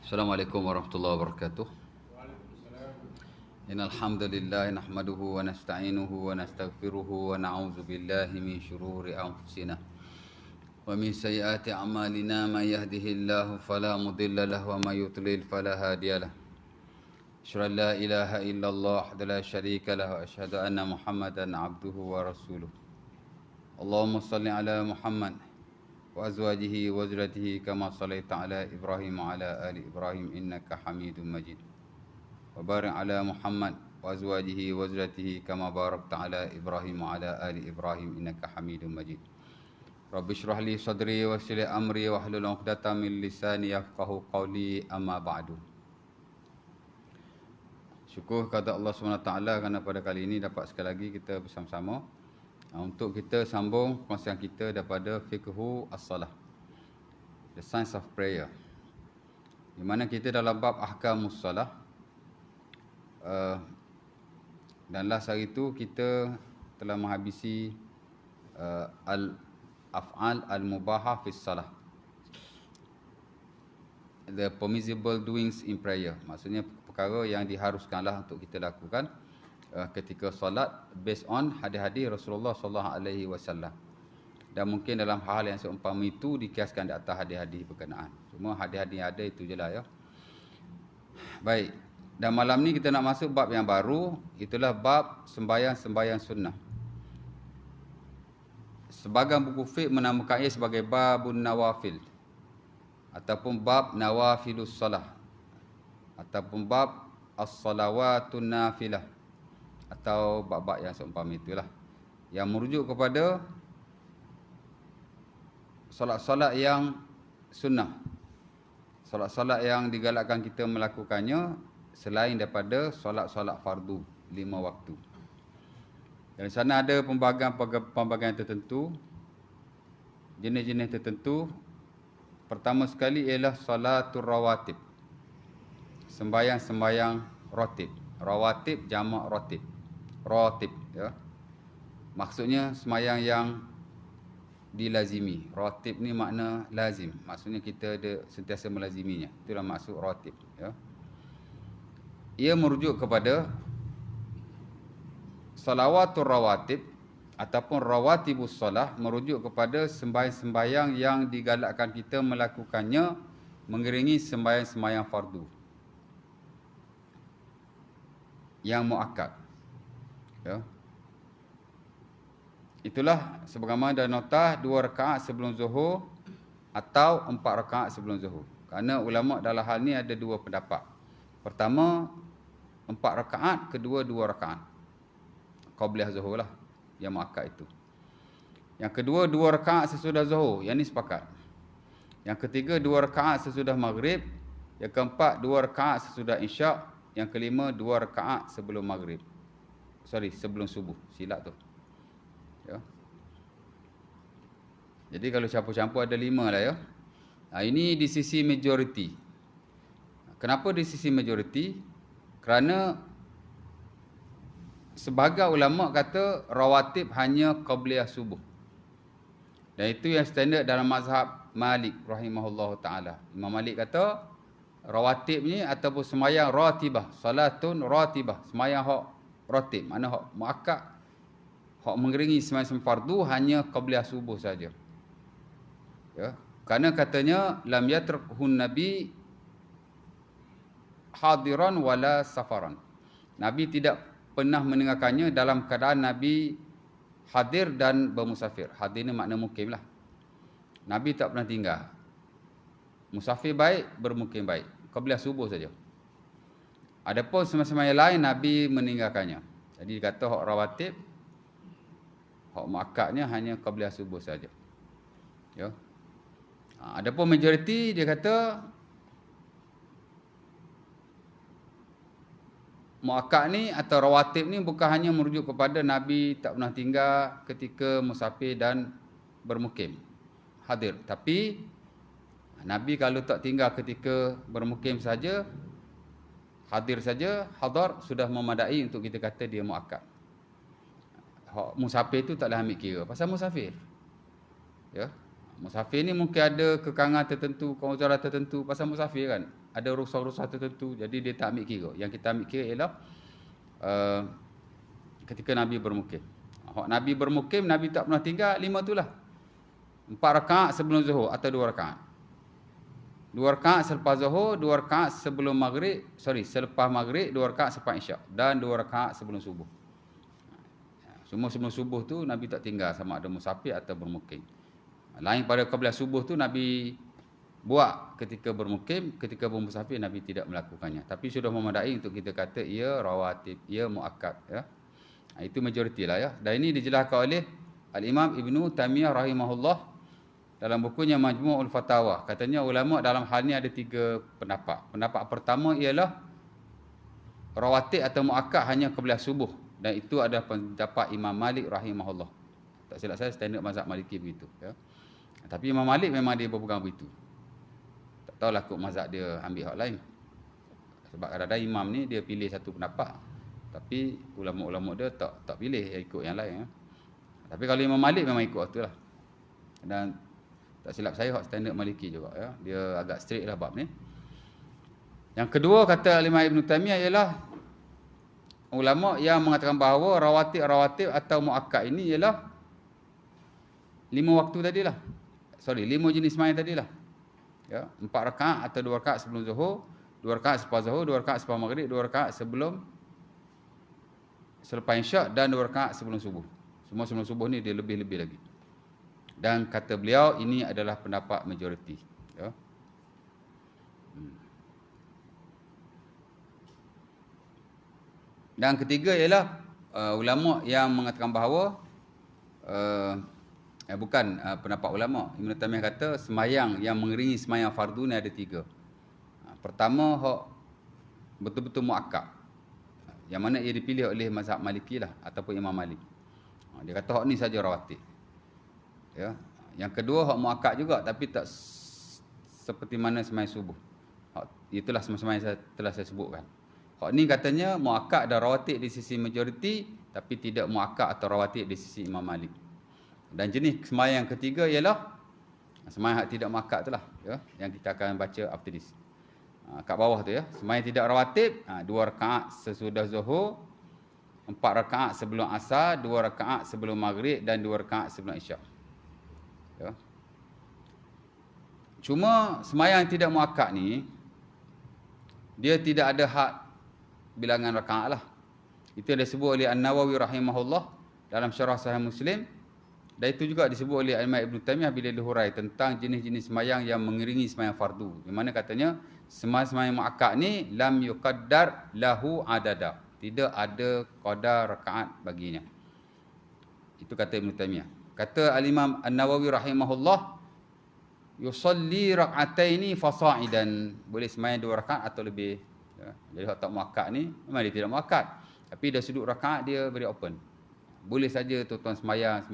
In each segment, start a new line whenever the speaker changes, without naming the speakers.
Assalamualaikum warahmatullahi wabarakatuh. Innal hamdalillah nahmaduhu wa nasta'inuhu wa nastaghfiruhu wa na'udzu billahi min shururi anfusina wa min sayyiati a'malina may yahdihillahu fala mudilla lahu wa may yudlil fala hadiyalah. Asyhadu an la ilaha illallah wahdahu la syarika lahu wa asyhadu anna Muhammadan 'abduhu wa rasuluh. Allahumma shalli ala Muhammad wa azwajihi wa zurriyyatihi kama shallaita ala Ibrahim wa ala ali Ibrahim innaka Hamidum Majid. Wa barik ala Muhammad wa azwajihi wa zurriyyatihi kama barakta ala Ibrahim wa ala ali Ibrahim innaka Hamidum Majid. Rabbi shrah li sadri wa yassir li amri wa hlul 'uqdatam min lisani yafqahu qawli, amma ba'du. Syukur kepada Allah SWT kerana pada kali ini dapat sekali lagi kita bersama-sama untuk kita sambung perkongsian kita daripada Fiqhu As-Salah, The Science of Prayer, di mana kita dalam bab Ahkamus Salah. Dan last hari itu kita telah menghabisi Al-Af'al Al-Mubahah fi Salah, the permissible doings in prayer. Maksudnya perkara yang diharuskanlah untuk kita lakukan ketika solat based on hadis-hadis Rasulullah sallallahu alaihi wasallam. Dan mungkin dalam hal yang seumpama itu dikiaskan di atas hadis-hadis berkenaan. Cuma hadis-hadis yang ada itu jelah ya. Baik. Dan malam ni kita nak masuk bab yang baru, itulah bab sembahyang sunnah. Sebagian buku fiqh menamakannya sebagai babun nawafil, ataupun bab nawafilus salah, ataupun bab as-salawatun nafilah, atau bab-bab yang seumpama itulah, yang merujuk kepada solat-solat yang sunnah, solat-solat yang digalakkan kita melakukannya selain daripada solat-solat fardu 5 waktu. Dan di sana ada pembagian tertentu, jenis-jenis tertentu. Pertama sekali ialah salatul rawatib, sembahyang rotib. Rawatib jamak rotib. Rotib ya. Maksudnya sembahyang yang dilazimi. Rotib ni makna lazim. Maksudnya kita ada sentiasa melaziminya. Itulah maksud rotib ya. Ia merujuk kepada salawatul rawatib ataupun rawatibus salah, merujuk kepada sembahyang-sembahyang yang digalakkan kita melakukannya mengiringi sembahyang-sembahyang fardu yang muakkad ya. Itulah sebagaimana dah notah 2 rakaat sebelum zuhur atau 4 rakaat sebelum zuhur. Kerana ulama dalam hal ni ada 2 pendapat. Pertama 4 rakaat, kedua 2 rakaat qabliyah zuhur lah yang muakkad itu. Yang kedua 2 rakaat sesudah zuhur, yang ni sepakat. Yang ketiga 2 rakaat sesudah maghrib. Yang keempat 2 rakaat sesudah isyak. Yang kelima 2 rakaat sebelum maghrib. Sebelum subuh. Silap tu ya. Jadi kalau campur-campur ada 5 lah ya. Ini di sisi majoriti. Kenapa di sisi majoriti? Kerana sebahagian ulama kata rawatib hanya qabliyah subuh. Dan itu yang standard dalam mazhab Malik rahimahullahu taala. Imam Malik kata rawatib ni ataupun sembahyang ratibah, salatun ratibah, sembahyang hak ratib, mana hak muakkad, hak mengiringi sembahyang fardu hanya qabliyah subuh saja. Ya, kerana katanya lam yatrukun nabi hadiran wala safaran. Nabi tidak pernah meninggalkannya dalam keadaan Nabi hadir dan bermusafir. Hadir ni makna mukim lah. Nabi tak pernah tinggal. Musafir baik, bermukim baik. Qabliyah subuh saja. Adapun sembahyang lain Nabi meninggalkannya. Jadi kata hak rawatib, hak muakkadnya hanya qabliyah subuh saja. Ya. Adapun majoriti dia kata muakkad ni atau rawatib ni bukan hanya merujuk kepada Nabi tak pernah tinggal ketika musafir dan bermukim, hadir. Tapi Nabi kalau tak tinggal ketika bermukim saja, hadir saja, hadar sudah memadai untuk kita kata dia muakkad. Musafir tu taklah ambil kira pasal musafir. Ya. Musafir ni mungkin ada kekangan tertentu, keuzran tertentu pasal musafir kan. ada rukhsah-rukhsah tertentu. Jadi dia tak ambil kira. Yang kita ambil kira ialah ketika Nabi bermukim. Hak Nabi bermukim, Nabi tak pernah tinggal 5 itulah. 4 rakaat sebelum Zuhur atau 2 rakaat. 2 rakaat selepas Zuhur, 2 rakaat sebelum maghrib, selepas maghrib, 2 rakaat selepas Isyak dan 2 rakaat sebelum subuh. Semua sebelum subuh tu Nabi tak tinggal sama ada musafir atau bermukim. Lain pada qiblah subuh tu Nabi buat ketika bermukim, ketika bermusafir Nabi tidak melakukannya. Tapi sudah memadai untuk kita kata ia rawatib, ia muakkad, ya. Itu majoriti lah, ya. Dan ini dijelaskan oleh Al-Imam Ibnu Taimiyah rahimahullah dalam bukunya Majmu'ul Fatawa. Katanya ulama dalam hal ni ada 3 pendapat. Pendapat pertama ialah rawatib atau muakkad hanya qiblah subuh, dan itu adalah pendapat Imam Malik rahimahullah. Tak silap saya standard mazhab Maliki begitu, ya. Tapi Imam Malik memang dia berpegang begitu. Tak tahulah kok mazhab dia ambil hak lain. Sebab kadang-kadang imam ni dia pilih satu pendapat, tapi ulama-ulama dia tak pilih, dia ikut yang lain, ya. Tapi kalau Imam Malik memang ikut tu lah. Dan tak silap saya hak standard Maliki juga, ya. Dia agak strict lah bab ni. Yang kedua kata Imam Ibn Taimiyah ialah ulama yang mengatakan bahawa rawatib atau muakkad ini ialah 5 waktu tadilah. 5 jenis sembahyang tadilah. Ya, 4 rakaat atau 2 rakaat sebelum Zuhur, 2 rakaat selepas Zuhur, 2 rakaat selepas Maghrib, 2 rakaat selepas Isyak dan 2 rakaat sebelum subuh. Semua sebelum subuh ni dia lebih-lebih lagi. Dan kata beliau ini adalah pendapat majoriti, ya. Dan ketiga ialah ulama yang mengatakan bahawa pendapat ulama. Ibn Taimiyah kata semayang yang mengiringi semayang fardu ni ada 3. Pertama, hak betul-betul muakkad, yang mana ia dipilih oleh mazhab Maliki lah ataupun Imam Malik. Dia kata hak ni saja rawatib, ya. Yang kedua hak muakkad juga, tapi tak seperti mana semayang subuh. Itulah semua-semua yang telah saya sebutkan. Hak ni katanya muakkad dan rawatib di sisi majoriti, tapi tidak muakkad atau rawatib di sisi Imam Malik. Dan jenis sembahyang yang ketiga ialah sembahyang hak tidak muakkad itulah, ya, yang kita akan baca after this. Kat bawah tu, ya. Sembahyang tidak rawatib, 2 rakaat sesudah Zuhur, 4 rakaat sebelum Asar, 2 rakaat sebelum Maghrib dan 2 rakaat sebelum Isyak. Ya. Cuma sembahyang tidak muakkad ni dia tidak ada had bilangan rakaat lah. Itu yang disebut oleh An-Nawawi rahimahullah dalam syarah Sahih Muslim. Dan itu juga disebut oleh Imam Ibn Taimiyah bila dihurai tentang jenis-jenis sembahyang yang mengiringi sembahyang fardu. Di mana katanya sembahyang muakkad ni lam yuqaddar lahu adada. Tidak ada qadar rakaat baginya. Itu kata Ibn Taimiyah. Kata Al-Imam An-Nawawi rahimahullah, yusalli rak'ataini fasa'idan. Boleh sembahyang 2 rakaat atau lebih. Ya. Jadi hak tak muakkad ni memang dia tidak muakkad. Tapi dah sudut rakaat dia very open. Boleh saja tuan-tuan sembahyang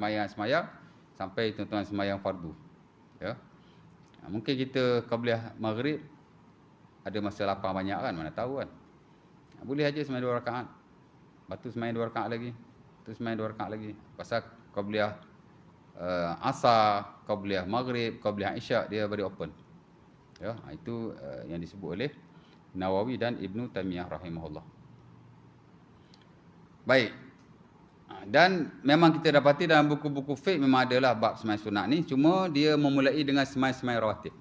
sampai tuan-tuan sembahyang fardu. Ya. Mungkin kita qabliyah maghrib ada masa lapang banyak kan, mana tahu kan. Boleh aja sembahyang 2 rakaat. Lepas tu sembahyang 2 rakaat lagi. Tu sembahyang 2 rakaat lagi. Pasal qabliyah Asar, qabliyah maghrib, qabliyah Isyak dia very open. Ya, itu yang disebut oleh Nawawi dan Ibnu Taimiyah rahimahullah. Baik. Dan memang kita dapati dalam buku-buku fiqh memang adalah bab sembahyang sunat ni, cuma dia memulai dengan sembahyang rawatib.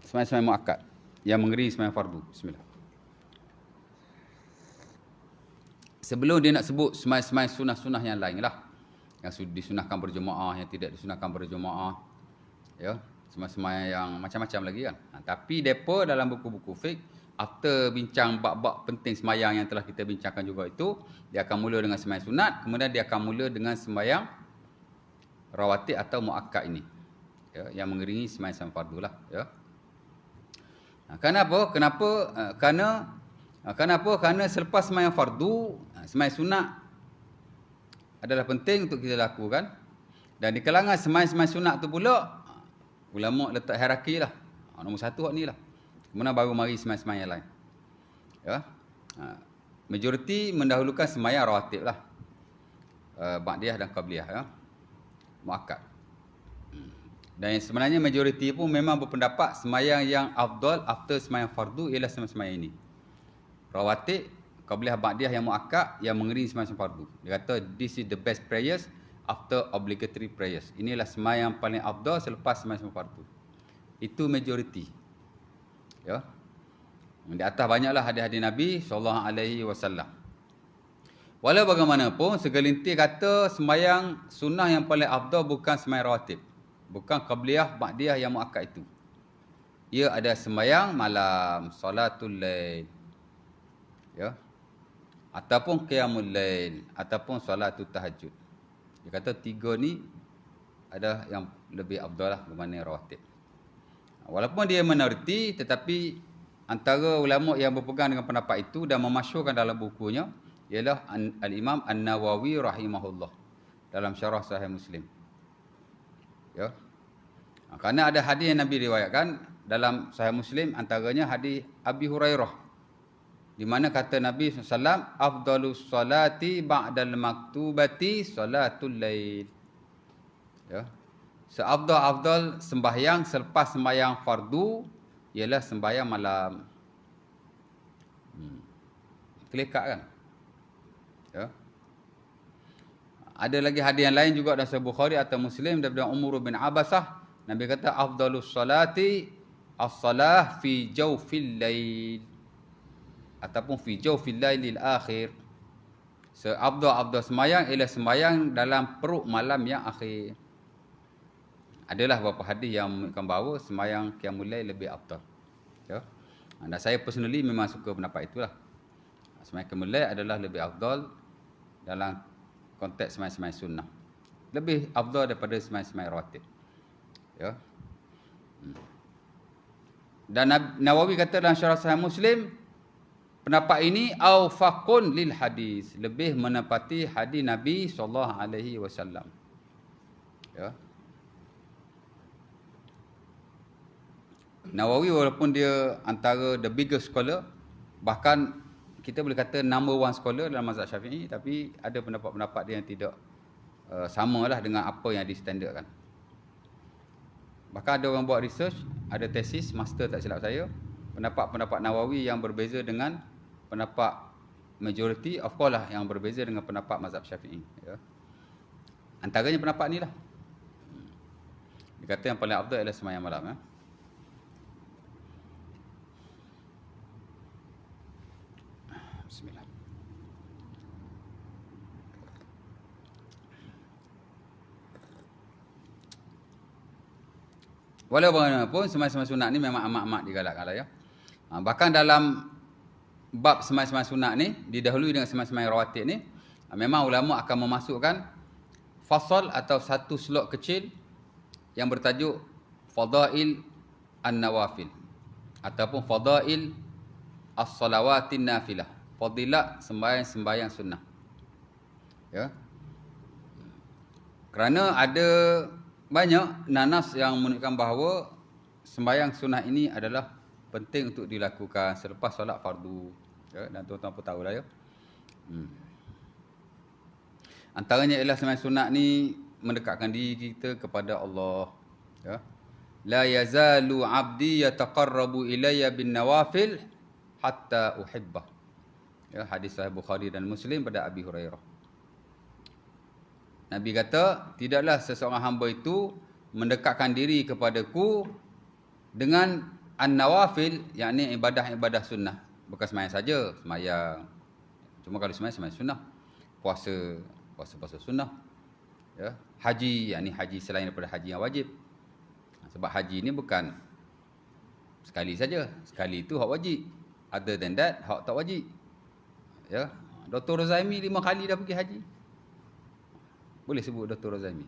Sembahyang muakkad yang mengiringi sembahyang fardu. Bismillah. Sebelum dia nak sebut sembahyang sunah-sunah yang lain lah, yang disunahkan berjemaah, yang tidak disunahkan berjemaah, ya, sembahyang yang macam-macam lagi kan. Tapi depa dalam buku-buku fiqh, after bincang bab-bab penting sembahyang yang telah kita bincangkan juga itu, dia akan mula dengan sembahyang sunat, kemudian dia akan mula dengan sembahyang rawatib atau muakkad ini, ya, yang mengiringi sembahyang fardu lah, ya. Kenapa? Kerana selepas sembahyang fardu, sembahyang sunat adalah penting untuk kita lakukan. Dan di kalangan sembahyang sunat tu pula, ulama letak hierarki lah. Nombor 1 hak ni lah. Kemudian baru mari sembahyang yang lain. Ya. Majoriti mendahulukan sembahyang rawatib lah. Ba'diyah dan qabliyah, ya. Muakkad. Dan sebenarnya majoriti pun memang berpendapat semayang yang afdal after semayang fardu ialah semayang ini. Rawatib, qabliyah ba'diyah yang muakkad yang mengiringi semayang fardu. Dia kata this is the best prayers after obligatory prayers. Inilah semayang paling afdal selepas semayang fardu. Itu majoriti. Ya. Di atas banyaklah hadis-hadis Nabi SAW. Walau bagaimanapun, segelintir kata semayang sunnah yang paling afdal bukan semayang rawatib. Bukan qabliyah, ba'diyah yang muakkad itu. Ia ada semayang malam, salatul lail. Ya. Ataupun qiyamul lail, ataupun salatul tahajud. Dia kata 3 ni ada yang lebih afdal lah berbanding rawatib. Walaupun dia minoriti, tetapi antara ulama yang berpegang dengan pendapat itu dan memasyhurkan dalam bukunya ialah Al-Imam An-Nawawi rahimahullah dalam syarah Sahih Muslim. Ya. Kerana ada hadis yang Nabi riwayatkan dalam Sahih Muslim, antaranya hadis Abi Hurairah, di mana kata Nabi SAW, afdalus salati ba'dal maktubati salatul lail. Ya. Seafdal-afdal sembahyang selepas sembahyang fardu ialah sembahyang malam. Kelekat kan? Ya. Ada lagi hadis yang lain juga dalam Sahih Bukhari atau Muslim daripada Umar bin Abasah. Nabi kata afdalus salati as-salah fi jawfil lail ataupun fi jawfil lailil akhir. Seafdal-afdal sembahyang ialah sembahyang dalam perut malam yang akhir. Adalah beberapa hadis yang menunjukkan bahawa sembahyang qiyamul lail lebih afdal. Ya. Dan saya personally memang suka pendapat itulah. Sembahyang qiyamul lail adalah lebih afdal dalam konteks sembahyang sunnah. Lebih afdal daripada sembahyang rawatib. Ya. Dan Nawawi kata dalam syarah Sahih Muslim, pendapat ini awfaqun lil hadis, lebih menepati hadis Nabi SAW. Ya. Nawawi walaupun dia antara the biggest scholar, bahkan kita boleh kata number one scholar dalam mazhab Syafi'i, tapi ada pendapat-pendapat dia yang tidak samalah dengan apa yang distandardkan. Bahkan ada orang buat research, ada tesis master tak silap saya, pendapat-pendapat Nawawi yang berbeza dengan pendapat majority, of course lah yang berbeza dengan pendapat mazhab Syafi'i. Ya. Antaranya pendapat ni lah. Dia kata yang paling afdal adalah sembahyang malam. Ya. Bismillah. Walau bagaimanapun, sembahyang sunat ni memang amat-amat digalakkan lah ya. Bahkan dalam bab sembahyang sunat ni, didahului dengan sembahyang rawatib ni, memang ulama akan memasukkan fasal atau satu slot kecil yang bertajuk Fadail An-Nawafil ataupun Fadail As-Salawatin Nafilah. Fadilat sembahyang sunnah. Ya. Kerana ada banyak nanas yang menunjukkan bahawa sembahyang sunnah ini adalah penting untuk dilakukan selepas solat fardu. Ya, dan tuan-tuan pun tahulah ya. Antaranya ialah sembahyang sunnah ni mendekatkan diri kita kepada Allah. Ya. La yazalu 'abdi yataqarrabu ilayya bin nawafil hatta uhibbah. Ya, hadis Sahih Bukhari dan Muslim pada Abi Hurairah. Nabi kata, tidaklah seseorang hamba itu mendekatkan diri kepadaku dengan an-nawafil, yakni ibadah-ibadah sunnah. Bukan sembahyang saja, sembahyang. Cuma kalau sembahyang sunnah. Puasa sunnah. Ya, haji, yakni haji selain daripada haji yang wajib. Sebab haji ni bukan sekali saja. Sekali itu hak wajib. Other than that, hak tak wajib. Ya, Dr. Rozaimi 5 kali dah pergi haji. Boleh sebut Dr. Rozaimi.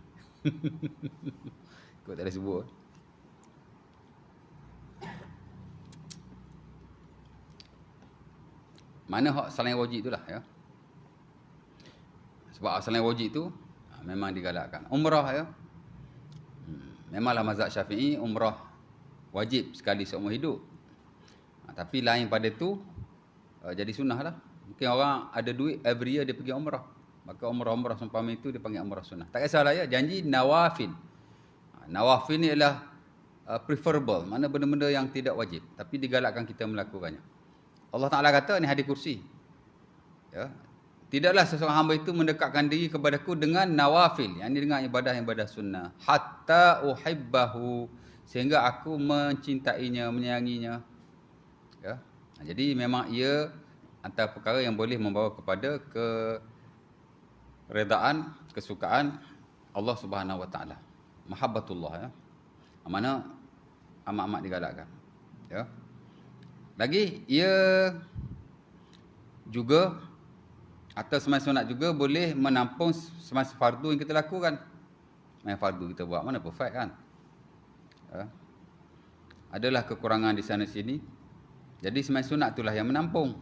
Kau tak boleh sebut. Mana hak selain wajib itulah ya. Sebab selain wajib tu memang digalakkan. Umrah ya. Memanglah mazhab Syafi'i umrah wajib sekali seumur hidup. Tapi lain pada tu jadi sunnah lah. Mungkin orang ada duit every year dia pergi umrah. Maka umrah-umrah seumpama itu dia panggil umrah sunnah. Tak kisahlah ya, janji nawafil. Nawafil ni ialah preferable, mana benda-benda yang tidak wajib tapi digalakkan kita melakukannya. Allah Taala kata ni hadis kursi. Ya. Tidaklah seseorang hamba itu mendekatkan diri kepadaku dengan nawafil, yang ini dengan ibadah-ibadah sunnah, hatta uhibbahu, sehingga aku mencintainya, menyayanginya. Ya. Jadi memang ia antara perkara yang boleh membawa kepada keredaan, kesukaan Allah Subhanahu Wa Taala. Mahabbatullah, ya. Mana amat-amat digalakkan. Ya. Lagi ia juga atau semasa sunat juga boleh menampung semasa fardu yang kita lakukan. Semasa fardu kita buat mana perfect kan? Ya. Adalah kekurangan di sana sini. Jadi semasa sunat itulah yang menampung.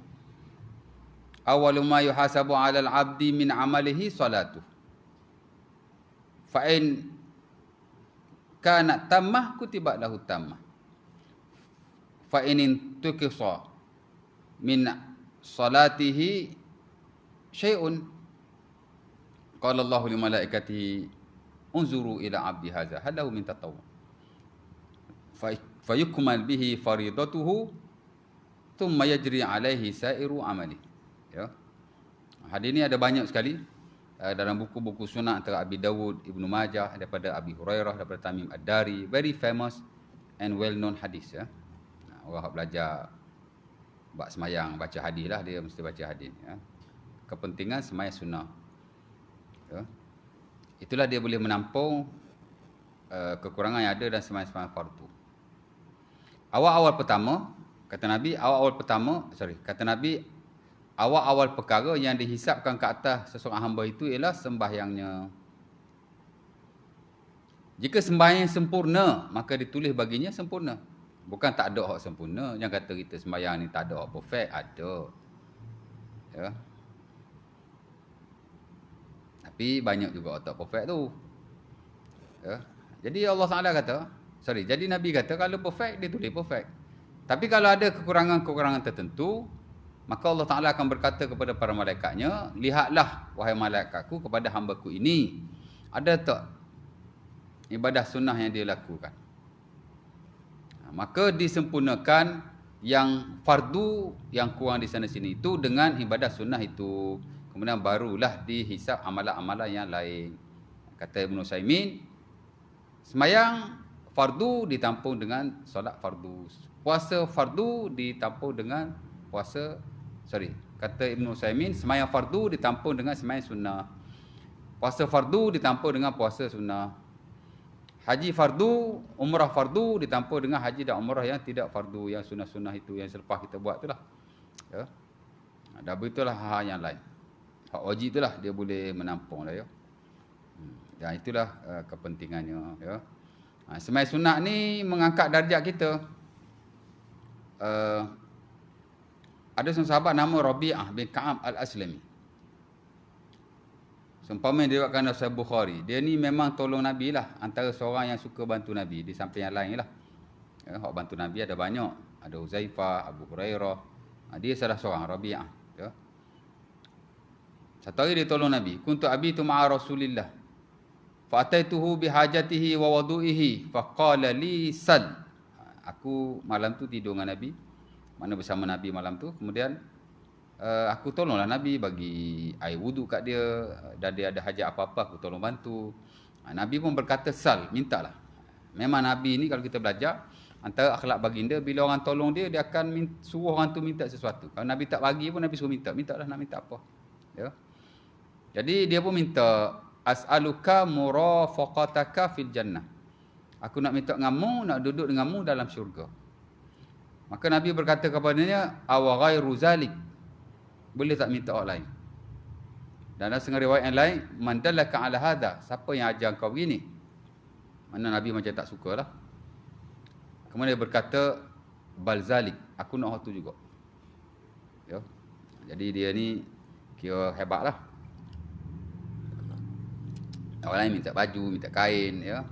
Awwalu ma yuhasabu 'ala al-'abdi min 'amalihi salatu. Fa in kana tammah kutiba lahu tammah. Fa in tuqisa min salatihi syai'un qala Allahu li malaikatihi unzuru ila 'abdi hadza hal lahu min tatawwu fayukmal bihi faridatuhu thumma yajri 'alaihi sa'iru 'amali. Ya. Hadis ni ada banyak sekali dalam buku-buku sunnah antara Abi Dawud, Ibnu Majah, daripada Abi Hurairah, daripada Tamim Ad-Dari, very famous and well known hadis, ya. Orang belajar buat semayang baca hadis lah, dia mesti baca hadis, ya. Kepentingan sembahyang sunnah. Ya. Itulah dia boleh menampung kekurangan yang ada dalam sembahyang fardu. Awal-awal pertama, kata Nabi, awal-awal perkara yang dihisapkan ke atas seseorang hamba itu ialah sembahyangnya. Jika sembahyang sempurna, maka ditulis baginya sempurna. Bukan tak ada hak sempurna. Jangan kata kita sembahyang ni tak ada hak perfect, ada. Ya. Tapi banyak juga tak perfect tu. Ya. Jadi Allah Taala kata, jadi Nabi kata kalau perfect dia tulis perfect. Tapi kalau ada kekurangan-kekurangan tertentu, maka Allah Taala akan berkata kepada para malaikatnya, lihatlah wahai malaikatku kepada hamba-Ku ini, ada tak ibadah sunnah yang dia lakukan. Maka disempurnakan yang fardu yang kurang di sana sini itu dengan ibadah sunnah itu. Kemudian barulah dihisap amalan-amalan yang lain. Kata Ibn Utsaimin, semayang fardu ditampung dengan solat fardu. Puasa fardu ditampung dengan puasa. Kata Ibn Utsaimin, semayang fardu ditampung dengan semayang sunnah. Puasa fardu ditampung dengan puasa sunnah. Haji fardu, umrah fardu ditampung dengan haji dan umrah yang tidak fardu, yang sunnah-sunnah itu yang selepas kita buat itulah. Ya. Dan begitulah hal yang lain. Hak wajib itulah dia boleh menampung lah, ya. Dan itulah kepentingannya, ya. Sembahyang sunat ni mengangkat darjat kita. Ada seorang sahabat nama Rabi'ah bin Ka'ab Al-Aslami. Seumpama yang diriwayatkan oleh Sahih Bukhari, dia ni memang tolong Nabi lah, antara seorang yang suka bantu Nabi di samping yang lain lah. Ya, hak bantu Nabi ada banyak, ada Uzaifah, Abu Hurairah. Dia salah seorang, Rabi'ah. Ya. Satu hari dia tolong Nabi. Kuntu abitu ma'a Rasulillah. Fa'ataituhu bihajatihi wa wadu'ihi. Faqala li sal. Aku malam tu tidur dengan Nabi. Mana bersama Nabi malam tu. Kemudian aku tolonglah Nabi, bagi air wuduk kat dia. Dan dia ada hajat apa-apa, aku tolong bantu. Nabi pun berkata, sal, mintalah. Memang Nabi ni kalau kita belajar, antara akhlak baginda, bila orang tolong dia, dia akan suruh orang tu minta sesuatu. Kalau Nabi tak bagi pun, Nabi suruh minta. Mintalah, nak minta apa. Ya. Jadi dia pun minta, as'aluka murafaqataka fil jannah. Aku nak minta denganmu, nak duduk denganmu dalam syurga. Maka Nabi berkata kepadanya, awa ghairu zalik. Boleh tak minta orang lain? Dan ada setengah riwayat yang lain, man dallaka ala hadha, siapa yang ajar kau begini? Mana Nabi macam tak sukalah. Kemudian dia berkata, bal zalik, aku nak hal tu juga. Ya. Jadi dia ni kira hebatlah. Orang lain minta baju, minta kain, ya.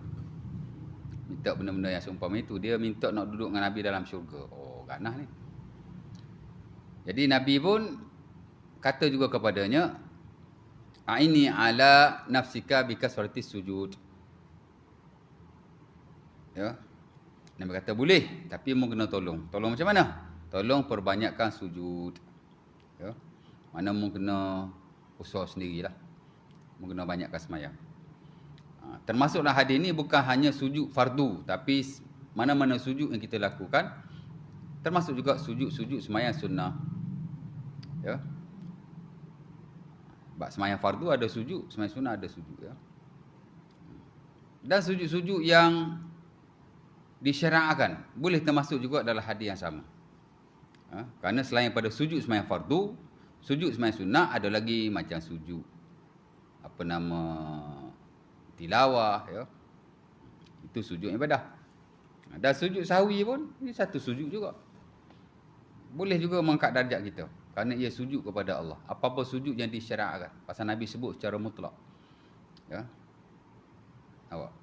Minta benda-benda yang seumpama itu. Dia minta nak duduk dengan Nabi dalam syurga. Oh, ganah ni. Jadi Nabi pun kata juga kepadanya, aini ala nafsika bikasrati sujud. Ya. Nabi kata boleh, tapi mu kena tolong. Tolong macam mana? Tolong perbanyakkan sujud. Ya. Mana mu kena usaha sendirilah. Mu kena banyakkan semayang. Termasuklah hadis ni bukan hanya sujud fardu, tapi mana-mana sujud yang kita lakukan, termasuk juga sujud-sujud semayang sunnah. Ya. Sebab semayang fardu ada sujud, semayang sunnah ada sujud. Ya. Dan sujud-sujud yang disyariatkan boleh termasuk juga dalam hadis yang sama. Kerana selain pada sujud semayang fardu, sujud semayang sunnah ada lagi macam sujud tilawah, ya. Itu sujud ibadah. Dan sujud sahwi pun ini satu sujud juga. Boleh juga mengangkat darjat kita kerana ia sujud kepada Allah. Apa-apa sujud yang disyariatkan. Pasal Nabi sebut secara mutlak. Ya. Awak.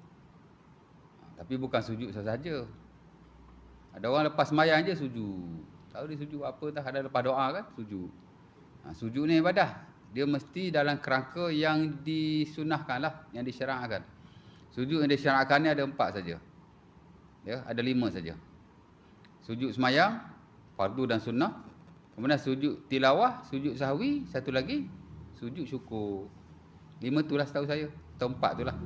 Tapi bukan sujud sahaja. Ada orang lepas sembahyang je sujud. Tahu dia sujud apa tak, ada lepas doa kan sujud. Sujud ni ibadah. Dia mesti dalam kerangka yang disunahkan lah, yang disyariatkan. Sujud yang disyariatkan ni ada 4 saja. Ya, ada 5 saja. Sujud sembahyang, fardu dan sunnah. Kemudian sujud tilawah, sujud sahwi, satu lagi sujud syukur. 5 tu lah setahu saya. Atau 4 tu lah.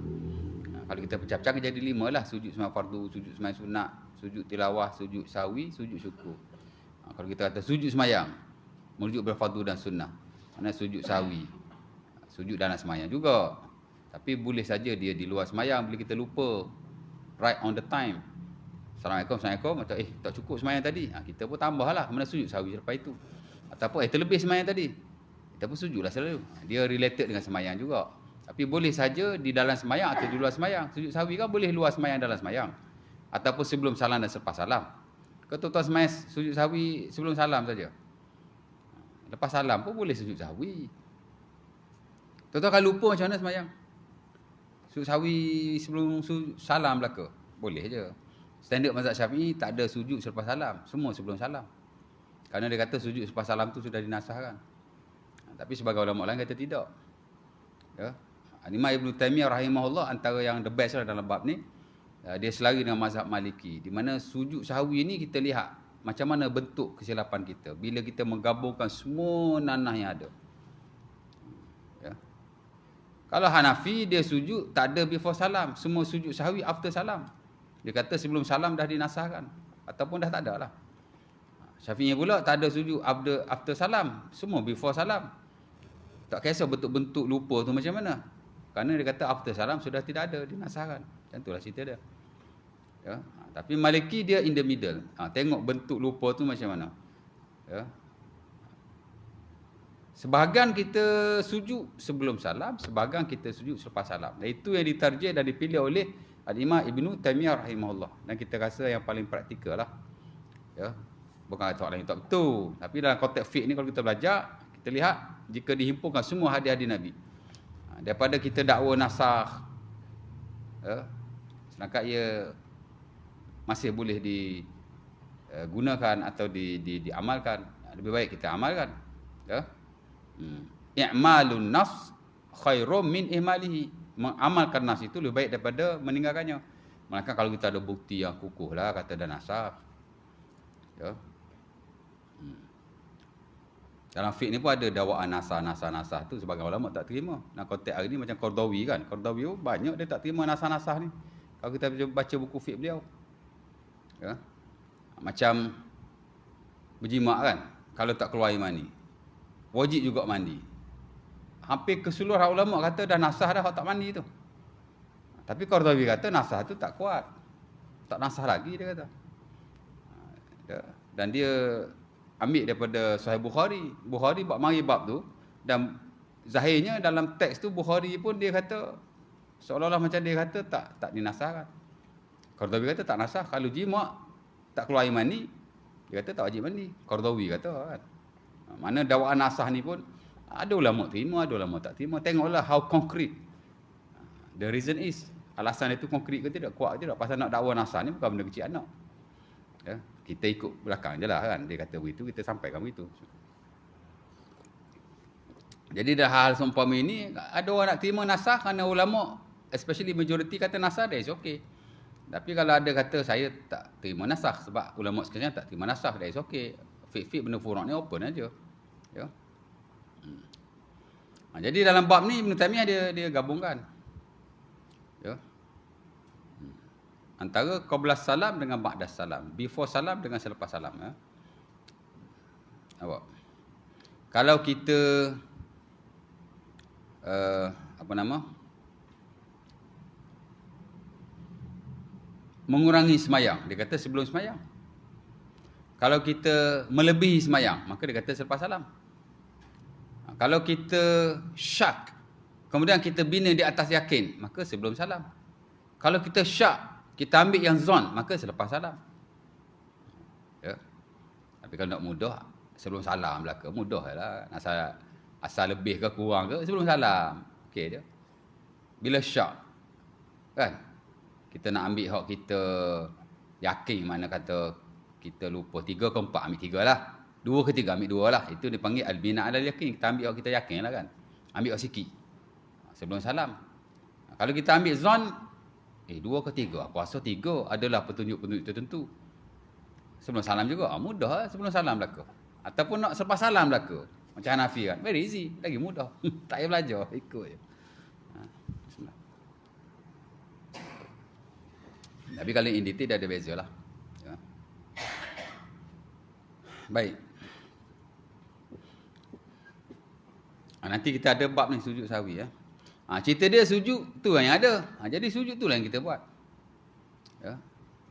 Kalau kita pecah-pecah jadi 5 lah. Sujud sembahyang fardu, sujud sembahyang sunnah, sujud tilawah, sujud sahwi, sujud syukur. Kalau kita kata sujud sembahyang, merujuk berfardu dan sunnah. Mana sujud sahwi, sujud dalam sembahyang juga. Tapi boleh saja dia di luar sembahyang bila kita lupa. Right on the time. Assalamualaikum. Macam tak cukup sembahyang tadi. Kita pun tambah lah. Mana sujud sahwi selepas itu. Ataupun terlebih sembahyang tadi. Kita pun sujudlah selalu. Dia related dengan sembahyang juga. Tapi boleh saja di dalam sembahyang atau di luar sembahyang. Sujud sahwi kan boleh luar sembahyang dalam sembahyang. Ataupun sebelum salam dan selepas salam. Ketua-tuan sembahyang sujud sahwi sebelum salam saja. Lepas salam pun boleh sujud sahwi. Tuan-tuan kalau lupa macam mana sembahyang? Sujud sahwi sebelum salam belaka. Boleh je. Standard mazhab Syafi'i tak ada sujud selepas salam. Semua sebelum salam. Kerana dia kata sujud selepas salam tu sudah dinasahkan. Tapi sebagai ulama lain kata tidak. Ya. Imam Ibn Taimiyah rahimahullah antara yang the best lah dalam bab ni. Dia selari dengan mazhab Maliki. Di mana sujud sahwi ni kita lihat macam mana bentuk kesilapan kita bila kita menggabungkan semua nanah yang ada. Ya. Kalau Hanafi dia sujud tak ada before salam, semua sujud sahwi after salam. Dia kata sebelum salam dah dinasahkan ataupun dah tak ada lah. Syafi'i pula tak ada sujud after salam, semua before salam. Tak kisah bentuk-bentuk lupa tu macam mana. Kerana dia kata after salam sudah tidak ada, dinasahkan. Macam itulah cerita dia. Ya. Tapi Maliki dia in the middle. Tengok bentuk lupa tu macam mana. Ya. Sebahagian kita sujud sebelum salam, sebahagian kita sujud selepas salam. Dan itu yang ditarjih dan dipilih oleh Al-Imam Ibn Taimiyah rahimahullah. Dan kita rasa yang paling praktikal lah. Ya. Bukan kata orang yang tak betul. Tapi dalam konteks fiqh ni kalau kita belajar, kita lihat jika dihimpunkan semua hadis-hadis Nabi. Daripada kita dakwa nasakh. Ya. Sedangkan ia masih boleh digunakan atau diamalkan. Lebih baik kita amalkan. Ya. I'malun nas khairum min ihmalihi. Mengamalkan nas itu lebih baik daripada meninggalkannya. Melainkan kalau kita ada bukti yang kukuh lah kata dan nasakh. Ya. Dalam fiqh ni pun ada dakwaan nasah tu sebagai ulama tak terima. Nah konteks hari ni macam Qardawi kan. Qardawi banyak dia tak terima nasah ni. Kalau kita baca buku fiqh beliau. Ya. Macam berjimak kan, kalau tak keluar air mani wajib juga mandi. Hampir keseluruhan ulama kata dah nasah dah kalau tak mandi tu. Tapi Qardawi kata nasah tu tak kuat, tak nasah lagi dia kata. Ya. Dan dia ambil daripada Sahih Bukhari buat mari bab tu. Dan zahirnya dalam teks tu Bukhari pun dia kata seolah-olah macam dia kata tak dinasahkan. Qardawi kata tak nasah. Kalau jimak tak keluar air mani, dia kata tak wajib mandi. Qardawi kata kan. Mana dakwaan nasah ni pun ada ulama terima, ada ulama tak terima. Tengoklah how concrete the reason is. Alasan itu konkret ke tidak, kuat ke tidak. Pasal nak dakwa nasah ni bukan benda kecil anak. Ya, kita ikut belakang je lah kan. Dia kata begitu, kita sampaikan begitu. Jadi dah hal seumpama ini, ada orang nak terima nasah kerana ulama, especially majority kata nasah dah is okay. Tapi kalau ada kata saya tak terima nasakh, sebab ulama sekarang tak terima nasakh, that is okay. Fiqh benda furuk ni open aja. Ya. Jadi dalam bab ni Ibn Taimiyah dia gabungkan. Ya. Antara qabla salam dengan ba'da salam, before salam dengan selepas salam, ya. Awak. Kalau kita mengurangi semayang, dia kata sebelum semayang. Kalau kita melebihi semayang, maka dia kata selepas salam. Kalau kita syak, kemudian kita bina di atas yakin, maka sebelum salam. Kalau kita syak, kita ambil yang zon, maka selepas salam. Ya. Tapi kalau nak mudah, sebelum salam belaka, mudah lah. Asal lebih ke kurang ke, sebelum salam. Okey je. Bila syak, kan? Kita nak ambil hak kita yakin, mana kata kita lupa 3 ke 4, ambil 3 lah. 2 ke 3, ambil 2 lah. Itu dipanggil al-bina' alal yakin. Kita ambil hak kita yakin lah kan. Ambil hak sikit. Sebelum salam. Kalau kita ambil zon, 2 ke 3, aku rasa 3 adalah petunjuk-petunjuk tertentu. Sebelum salam juga, mudah lah sebelum salam belaka. Ataupun nak selepas salam belaka. Macam Hanafi kan, very easy, lagi mudah. Tak payah belajar, ikut je. Tapi kalau in detail dah ada beza lah. Ya. Baik. Nanti kita ada bab ni sujud sahwi. Ya. Cerita dia sujud tu yang ada. Jadi sujud tu lah yang kita buat. Ya.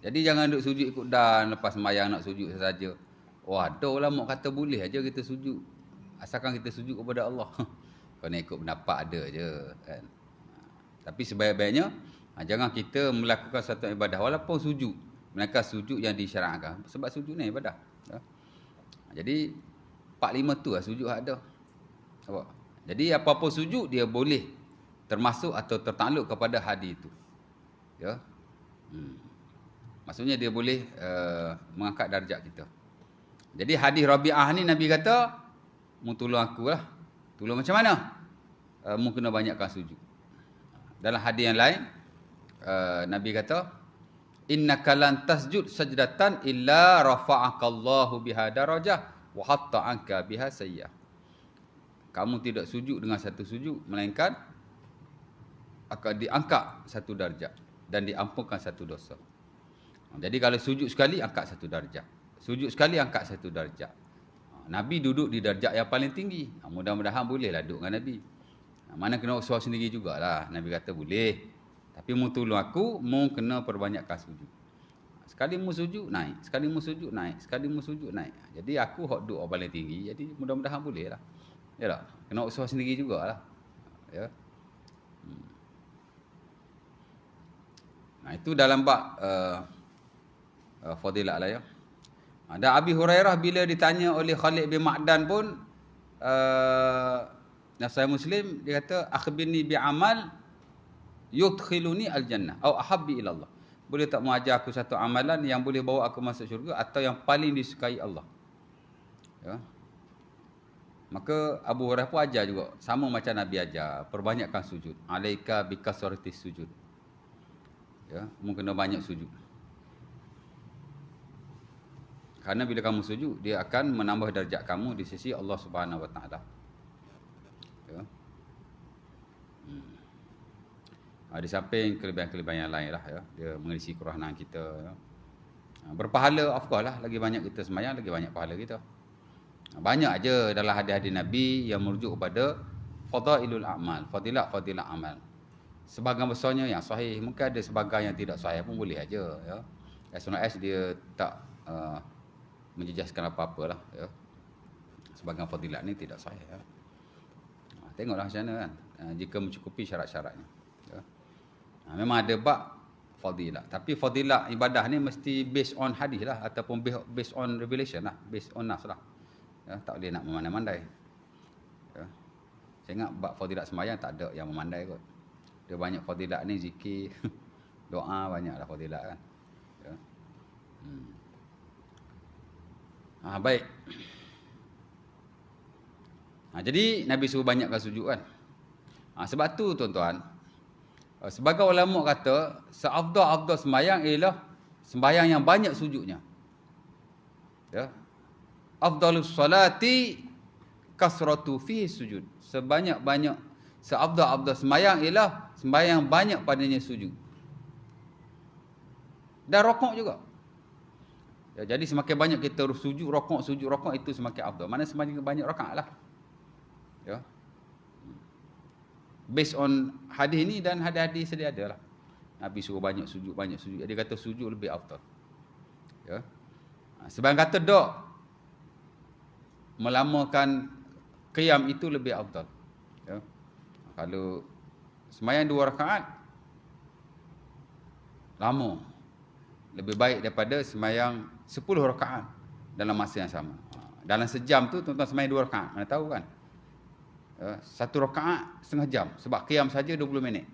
Jadi jangan duk sujud ikut dan lepas sembahyang nak sujud saja. Ada ulama kata boleh aja kita sujud. Asalkan kita sujud kepada Allah. Kau nak ikut pendapat ada je. Kan? Tapi sebaik-baiknya, jangan kita melakukan satu ibadah walaupun sujud, melainkan sujud yang disyaratkan. Sebab sujud ni ibadah. Ya. Jadi 4-5 tu lah sujud ada. Jadi apa-apa sujud dia boleh termasuk atau tertakluk kepada hadis itu. Ya. Maksudnya dia boleh mengangkat darjat kita. Jadi hadis Rabi'ah ni Nabi kata, mu tolong aku lah. Tolong macam mana? Mu kena banyakkan sujud. Dalam hadis yang lain Nabi kata, innaka lan tasjud sajdatan illa rafa'akallahu biha darajah wa hatta anka biha sayyah. Kamu tidak sujud dengan satu sujud, melainkan akan diangkat satu darjat dan diampunkan satu dosa. Jadi kalau sujud sekali, angkat satu darjat. Sujud sekali, angkat satu darjat. Nabi duduk di darjat yang paling tinggi. Mudah-mudahan bolehlah duduk dengan Nabi. Mana kena usaha sendiri jugalah. Nabi kata boleh. Tapi mu tolong aku, mu kena perbanyakkan sujud. Sekali mu sujud, naik. Sekali mu sujud, naik. Sekali mu sujud, naik. Jadi aku hak duduk paling tinggi. Jadi mudah-mudahan boleh lah. Ya tak? Kena usaha sendiri jugalah. Ya. Nah, itu dalam bab fadilah lah ya. Dan Abi Hurairah bila ditanya oleh Khalid bin Ma'dan pun Nasai Muslim, dia kata akhbirni bi'amal yudkhiluni al-jannah atau ahabbi ila Allah. Boleh tak mengajar aku satu amalan yang boleh bawa aku masuk syurga atau yang paling disukai Allah. Ya. Maka Abu Hurairah pun ajar juga, sama macam Nabi ajar, perbanyakkan sujud. Alaika bikasratis sujud. Ya, mungkin kena banyak sujud. Karena bila kamu sujud, dia akan menambah darjat kamu di sisi Allah Subhanahu Wa Taala. Ya. Di samping kelebihan-kelebihan yang lain lah ya. Dia mengisi kerahanan kita ya. Berpahala of course lah, lagi banyak kita sembahyang, lagi banyak pahala kita. Banyak aja dalam hadis-hadis Nabi yang merujuk kepada fadailul a'mal, fadilah amal. Sebahagian besarnya yang sahih, mungkin ada sebahagian yang tidak sahih pun boleh aja ya. As soon as dia tak menjejaskan apa-apa lah ya. Sebahagian fadilat ni tidak sahih ya. Tengoklah macam mana kan, jika mencukupi syarat-syaratnya ya. Memang ada bab fadilah, tapi fadilah ibadah ni mesti based on hadis lah, ataupun based on revelation lah, based on nas lah ya. Tak boleh nak memandai-mandai ya. Saya ingat bab fadilat sembahyang tak ada yang memandai kot. Dia banyak fadilat ni, zikir doa, banyaklah fadilat kan ya. Baik. Jadi Nabi suruh banyakkan sujud kan. Sebab tu tuan-tuan, Sebagai ulama kata, seafdal-afdal sembahyang ialah sembahyang yang banyak sujudnya. Ya. Afdalus salati kasratu fihi sujud. Seafdal-afdal sembahyang ialah sembahyang banyak padanya sujud. Dan rokok juga. Ya, jadi semakin banyak kita sujud rokok itu semakin afdal. Mana semakin banyak rakaat lah. Ya. Based on hadis ini dan hadis-hadis sedia ada lah. Nabi suruh banyak sujud. Dia kata sujud lebih afdal. Ya. Sebagian kata dok, melamakan qiyam itu lebih afdal. Ya. Kalau sembahyang 2 rakaat lama, lebih baik daripada sembahyang 10 rakaat dalam masa yang sama. Dalam sejam tu tuan-tuan sembahyang 2 rakaat, mana tahu kan? 1 rakaat setengah jam, sebab qiyam saja 20 minit.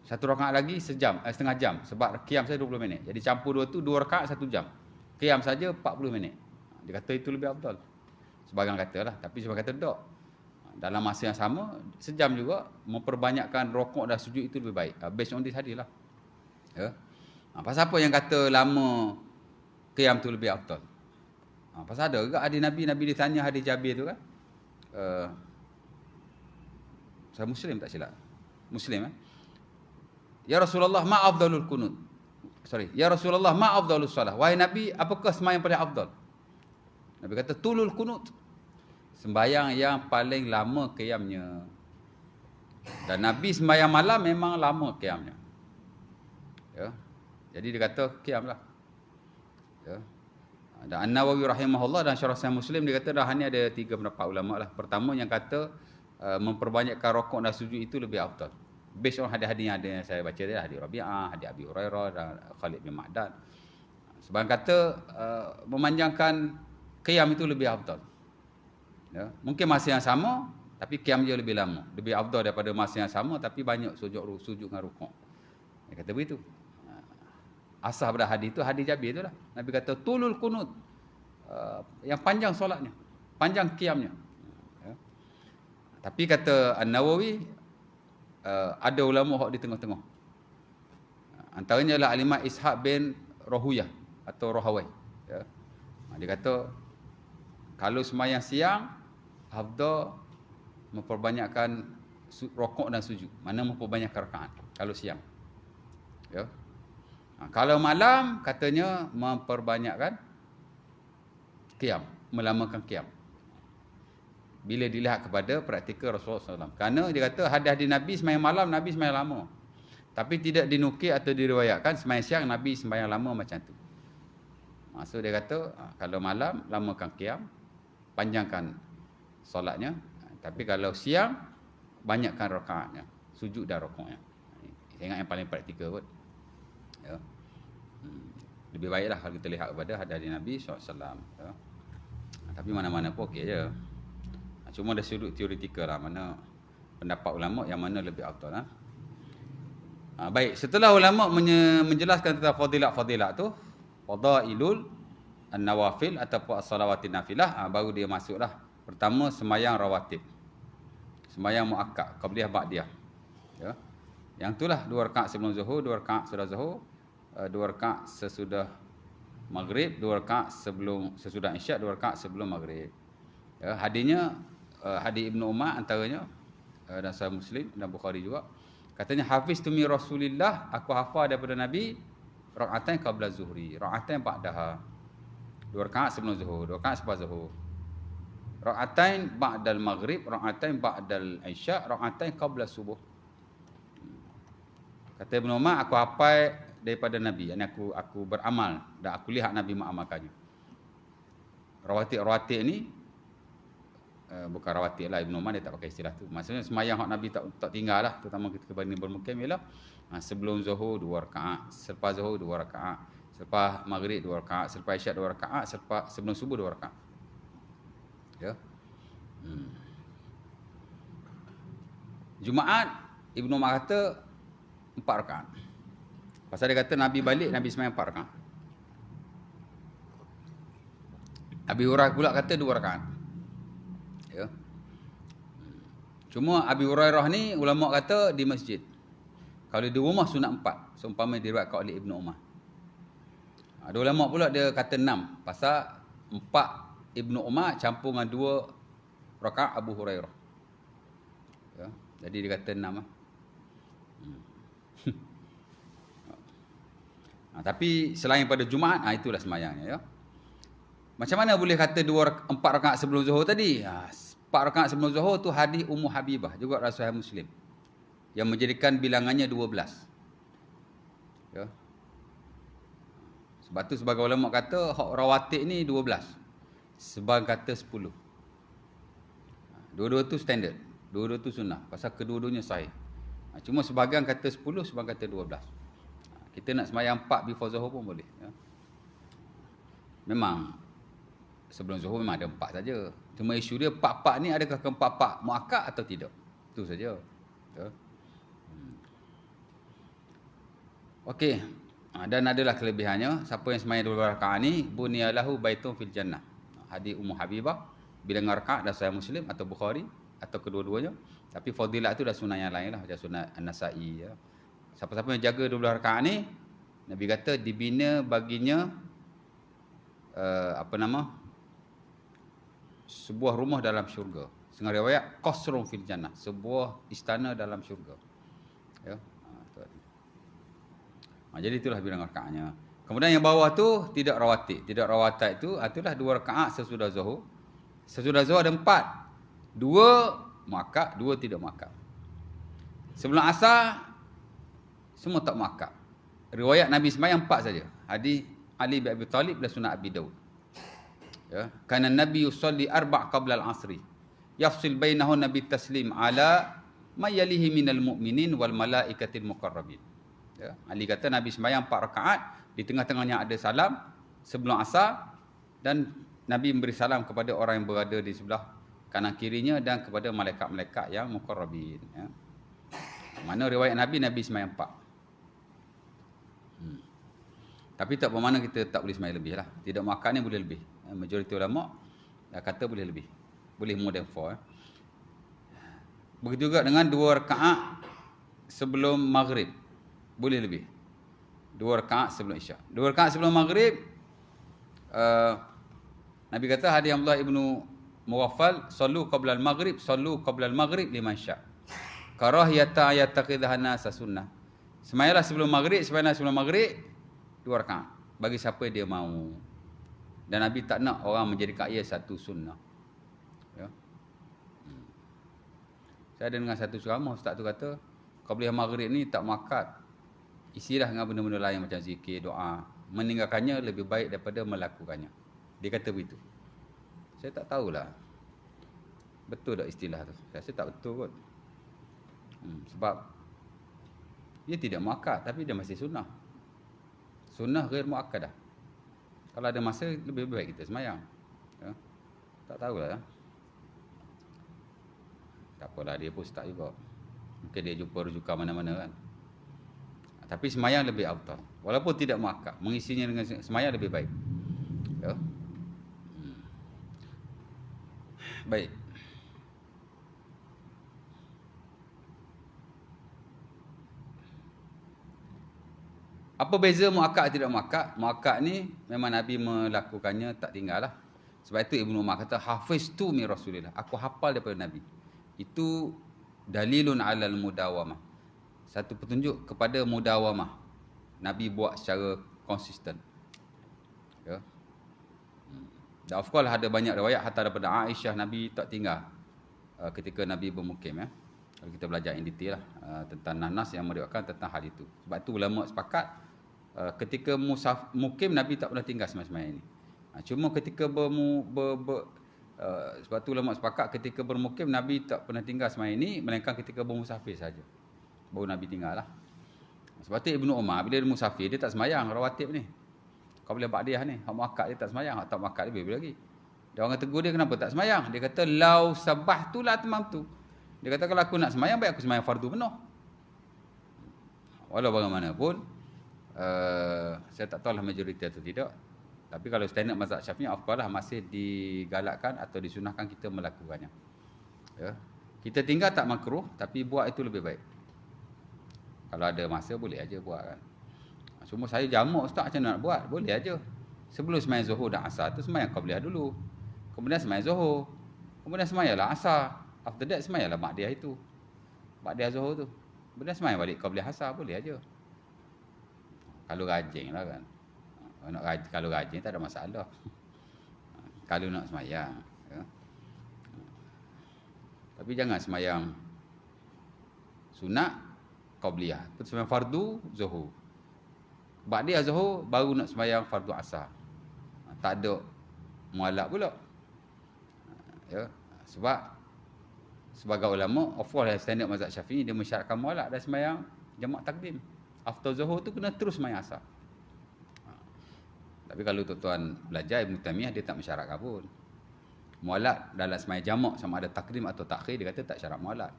1 rakaat lagi setengah jam, sebab qiyam saja 20 minit. Jadi campur dua tu 2 rakaat 1 jam. Qiyam saja 40 minit. Dia kata itu lebih afdal. Sebagian kata lah, tapi sebagian kata tak. Dalam masa yang sama, sejam juga, memperbanyakkan rokok dan sujud itu lebih baik. Based on this hadis lah. Ya. Pasal apa yang kata lama qiyam tu lebih afdal? Pasal ada juga hadis Nabi ditanya hadis Jabir tu kan. Saya Muslim tak silap. Muslim Ya Rasulullah, ma afdalul kunut. Ya Rasulullah, ma afdalus salah. Wahai Nabi, apakah sembahyang paling afdal? Nabi kata tulul kunut. Sembahyang yang paling lama qiyamnya. Dan Nabi sembahyang malam memang lama qiyamnya. Ya. Jadi dia kata qiyam lah. Ya. Dan An-Nawawi rahimahullah dan Syarah Sahih Muslim dia kata dah ni ada 3 pendapat ulama lah. Pertama yang kata memperbanyakkan rokok dan sujud itu lebih afdal. Based on hadis-hadis yang saya baca dia, hadis Rabi'ah, hadis Abi Hurairah dan Khalid bin Ma'dan. Sebagian kata memanjangkan qiyam itu lebih afdal. Ya, mungkin masa yang sama tapi qiyam dia lebih lama, lebih afdal daripada masa yang sama tapi banyak sujud dengan rukuk. Dia kata begitu. Asal pada hadis itu hadis Jabir itulah. Nabi kata tulul kunut, yang panjang solatnya, panjang qiyamnya. Ya. Tapi kata An-Nawawi, ada ulama hak di tengah-tengah. Antaranya adalah Al-Imam Ishaq bin Rahuyah atau Rahawai. Ya. Dia kata kalau sembahyang siang afdal memperbanyakkan rokok dan sujud. Mana memperbanyakkan rakaat kalau siang. Ya. Kalau malam katanya memperbanyakkan qiyam, melamakan qiyam. Bila dilihat kepada praktikal Rasulullah SAW. Kerana dia kata hadis-hadis Nabi sembahyang malam, Nabi sembahyang lama. Tapi tidak dinukil atau diriwayatkan sembahyang siang Nabi sembahyang lama macam tu. So dia kata kalau malam lamakan qiyam, panjangkan solatnya. Tapi kalau siang banyakkan rakaatnya, sujud dan rukuknya. Saya ingat yang paling praktikal kot. Ya. Lebih baiklah kalau kita lihat kepada hadis Nabi SAW. Ya. Tapi mana-mana pun okey je. Cuma ada sudut teoretikal lah, mana pendapat ulama yang mana lebih afdal lah. Baik, setelah ulama menjelaskan tentang fadilat-fadilat tu, fadailul an-nawafil ataupun as-salawatin nafilah, baru dia masuklah. Pertama sembahyang rawatib. Sembahyang muakkad, qabliyah ba'diyah. Ya. Yang itulah 2 rakaat sebelum zuhur, 2 rakaat sesudah zuhur, 2 rakaat sesudah maghrib, 2 rakaat sesudah isyak, 2 rakaat sebelum maghrib. Ya, hadisnya hadis Ibnu Umar antaranya dan Sahih Muslim dan Bukhari juga. Katanya hafiz tu mi Rasulillah, aku hafal daripada Nabi rakaatain qabla zuhri, rakaatain ba'daha. 2 rakaat sebelum zuhur, 2 rakaat selepas zuhur. Rakaatain ba'dal maghrib, rakaatain ba'dal isya, rakaatain qabla subuh. Kata Ibnu Umar, aku hafal daripada Nabi, yakni aku beramal dan aku lihat Nabi mengamalkannya. Rawatib ni bukan rawatib lah, Ibnu Umar dia tak pakai istilah tu. Maksudnya sembahyang hak Nabi tak tinggal lah, terutama kita berbanding bermukim ialah sebelum zuhur 2 rakaat, selepas zuhur 2 rakaat, selepas maghrib 2 rakaat, selepas isyak 2 rakaat, sebelum subuh 2 rakaat. Ya. Jumaat Ibnu Umar kata 4 rakaat. Pasal dia kata Nabi balik, Nabi sembahyang 4 rakaat. Abi Hurairah pula kata 2 rakaat. Ya. Cuma Abi Hurairah ni ulama kata di masjid. Kalau di rumah sunat 4. Seumpama diriwayatkan oleh Ibnu Umar. Ada ulama pula dia kata 6. Pasal 4 Ibnu Umar campur dengan 2 rakaat Abu Hurairah. Ya, jadi dia kata 6 lah. Tapi selain pada Jumaat, itulah semayangnya. Ya. Macam mana boleh kata 4 rakaat sebelum Zuhur tadi? 4 rakaat sebelum Zuhur tu hadis Ummu Habibah, juga Rasulullah Muslim, yang menjadikan bilangannya 12. Ya. Sebab tu sebagai ulama kata hak rawatib ni 12. Sebagian kata 10. Dua-dua tu standard. Dua-dua tu sunnah. Pasal kedua-duanya sahih. Cuma sebahagian kata 10, sebahagian kata 12. Kita nak semayang 4 before Zuhur pun boleh. Ya. Memang sebelum Zuhur memang ada 4 saja. Cuma isu dia 4-4 ni adakah ke-4-4 muakkad atau tidak. Itu saja. Ya. Okey. Dan adalah kelebihannya. Siapa yang semayang 12 rakaat ni, bunyalahu baitun fil jannah. Hadis Ummu Habibah, bilangan rakaat dah Sahih Muslim atau Bukhari atau kedua-duanya. Tapi fadilah tu dah sunah yang lain lah, macam sunah An-Nasa'i. Ya. Siapa-siapa yang jaga 12 rakaat ni, Nabi kata dibina baginya sebuah rumah dalam syurga. Setengah riwayat qasrun fil jannah, sebuah istana dalam syurga. Ya. Jadi itulah bilangan rakaatnya. Kemudian yang bawah tu tidak rawatib. Tidak rawatib itulah 2 rakaat sesudah Zuhur. Sesudah Zuhur ada 4. 2 muakkad, 2 tidak muakkad. Sebelum Asar semua tak muakkad. Riwayat Nabi sembahyang 4 saja. Hadis Ali bin Abi Talib dan sunat Abi Daud. Ya, kana Nabi yusalli 4 qabla al-'asri. Yafsil bainahu Nabi taslim ala may yalihi minal mu'minin wal malaikatil muqarrabin. Ya, Ali kata Nabi sembahyang 4 rakaat, di tengah-tengahnya ada salam sebelum Asar, dan Nabi memberi salam kepada orang yang berada di sebelah kanan kirinya dan kepada malaikat-malaikat yang muqarrabin. Ya. Mana riwayat Nabi sembahyang 4. Tapi tak bermakna kita tak boleh sembahyang lebih lah. Tidak makan ni boleh lebih. Majoriti ulama dah kata boleh lebih. Boleh more than 4. Begitu juga dengan 2 rakaat sebelum maghrib. Boleh lebih. 2 rakaat sebelum Isyak. 2 rakaat sebelum maghrib, Nabi kata hadis Abdullah ibnu Mughaffal, sallu qabla al-maghrib, sallu qabla al-maghrib liman syaa. Karahiyata yattaqidha an-nas sunnah. Semayanglah sebelum maghrib, 2 rakaat. Bagi siapa dia mahu. Dan Nabi tak nak orang menjadikan ia satu sunnah. Ya. Saya ada dengan satu ceramah, ustaz tu kata, qabliyah maghrib ni tak muakkad. Isilah dengan benda-benda lain macam zikir, doa. Meninggalkannya lebih baik daripada melakukannya. Dia kata begitu. Saya tak tahulah. Betul tak istilah tu? Saya rasa tak betul kot. Sebab dia tidak muakkad, tapi dia masih sunnah. Sunnah ghair muakkadah. Kalau ada masa, lebih baik kita semayang. Ya. Tak tahulah. Ya. Tak apalah, dia pun start juga. Mungkin dia jumpa rujukan mana-mana kan. Tapi semayang lebih afdal. Walaupun tidak muakkad, mengisinya dengan semayang lebih baik. Ya. Baik. Apa beza muakkad tidak muakkad? Muakkad ni memang Nabi melakukannya tak tinggal lah. Sebab itu Ibnu Umar kata, hafiztu min Rasulillah. Aku hafal daripada Nabi. Itu dalilun alal mudawamah. Satu petunjuk kepada mudawamah. Nabi buat secara konsisten. Ya. Dan of course ada banyak riwayat hatta daripada Aisyah Nabi tak tinggal ketika Nabi bermukim. Ya. Kalau kita belajar in detail lah tentang nas yang meriwayatkan tentang hal itu. Sebab itu ulama sepakat ketika mukim Nabi tak pernah tinggal semasa-masa ini. Cuma ketika sebab tu ulama sepakat ketika bermukim Nabi tak pernah tinggal semasa ini, melainkan ketika bermusafir saja. Baru Nabi tinggal lah. Sebab tu Ibnu Umar bila dia musafir dia tak semayang rawatib ni. Kau boleh ba'diyah ni, hak muakkad dia tak semayang, hak tak muakkad dia lebih lagi. Dia orang tegur dia kenapa tak semayang? Dia kata lau sabahtu la tamamtu. Dia kata kalau aku nak semayang baik aku semayang fardu penuh. Walau bagaimanapun saya tak tahulah majoriti atau tidak. Tapi kalau standard mazhab Syafi'i afdalah masih digalakkan atau disunahkan kita melakukannya. Ya. Kita tinggal tak makruh tapi buat itu lebih baik. Kalau ada masa boleh aja buat kan. Cuma saya jamak ustaz macam mana nak buat? Boleh aja. Sebelum sembahyang Zuhur dan Asar tu sembahyang qabliyah dulu. Kemudian sembahyang Zuhur. Kemudian sembahyanglah Asar. After that sembahyanglah ba'diyah itu. Ba'diyah Zuhur tu. Kemudian sembahyang balik qabliyah Asar boleh aja. Kalau rajin lah kan. Kalau rajin tak ada masalah. Kalau nak sembahyang. Ya. Tapi jangan sembahyang sunat qabliyah. Sembahyang fardu Zuhur. Ba'diyah Zuhur baru nak sembahyang fardu Asar. Tak ada mualak pula. Ya, sebab sebagai ulama, of course standard mazhab Syafi'i dia mensyaratkan mualak dan sembahyang jamak takdim. After Zuhur tu kena terus sembahyang Asar. Tapi kalau tuan-tuan belajar Ibn Taymiyah dia tak mensyaratkan pun. Mualak dalam sembahyang jamak sama ada takdim atau takhir dia kata tak syarat mualak.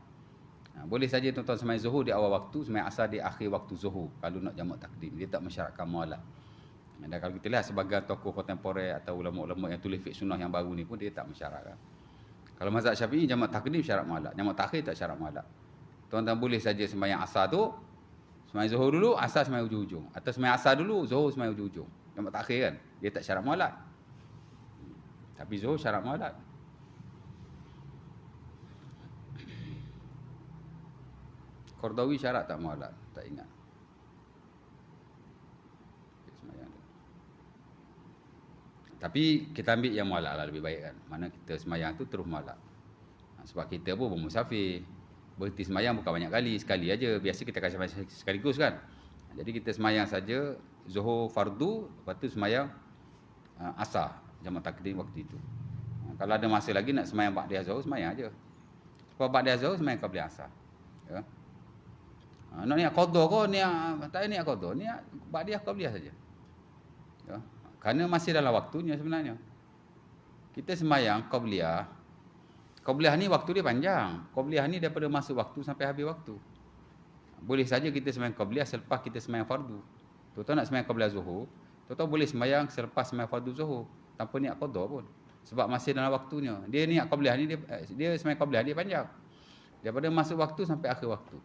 Boleh saja tuan-tuan sembahyang Zuhur di awal waktu, sembahyang Asar di akhir waktu Zuhur kalau nak jamak takdim. Dia tak mensyaratkan mualak. Dan kalau kita lihat sebagai tokoh kontemporer atau ulama-ulama yang tulis fiqh sunnah yang baru ni pun dia tak mensyaratkan. Kalau mazhab Syafi'i jamak takdim syarat mualak, jamak takhir tak syarat mualak. Tuan-tuan boleh saja sembahyang Asar tu, sembahyang Zuhur dulu, Asar sembahyang hujung-hujung. Atau sembahyang Asar dulu, Zuhur sembahyang hujung-hujung. Jamak takhir kan, dia tak syarat mualak. Tapi Zuhur syarat mualak. Qardawi syarat tak mualak? Tak ingat. Tapi kita ambil yang mualak lah lebih baik kan. Mana kita semayang tu terus mualak. Sebab kita pun bermusafir. Berhenti semayang bukan banyak kali. Sekali aja. Biasa kita akan semayang sekaligus kan. Jadi kita semayang saja Zuhur fardu. Lepas tu semayang Asar. Jamak takdim waktu itu. Kalau ada masa lagi nak semayang ba'diyah Zuhur, semayang aja. Sebab ba'diyah Zuhur semayang qabliyah Asar. Ya. Nak niat qadha ke niat tak niat qadha, niat ba'diyah qabliyah saja. Ya. Kerana masih dalam waktunya sebenarnya. Kita sembahyang qabliyah. Qabliyah ni waktu dia panjang. Qabliyah ni daripada masuk waktu sampai habis waktu. Boleh saja kita sembahyang qabliyah selepas kita sembahyang fardu. Tuan-tuan nak sembahyang qabliyah Zuhur, tuan-tuan boleh sembahyang selepas sembahyang fardu Zuhur tanpa niat qadha pun. Sebab masih dalam waktunya. Dia niat qabliyah ni dia sembahyang qabliyah dia panjang. Daripada masuk waktu sampai akhir waktu.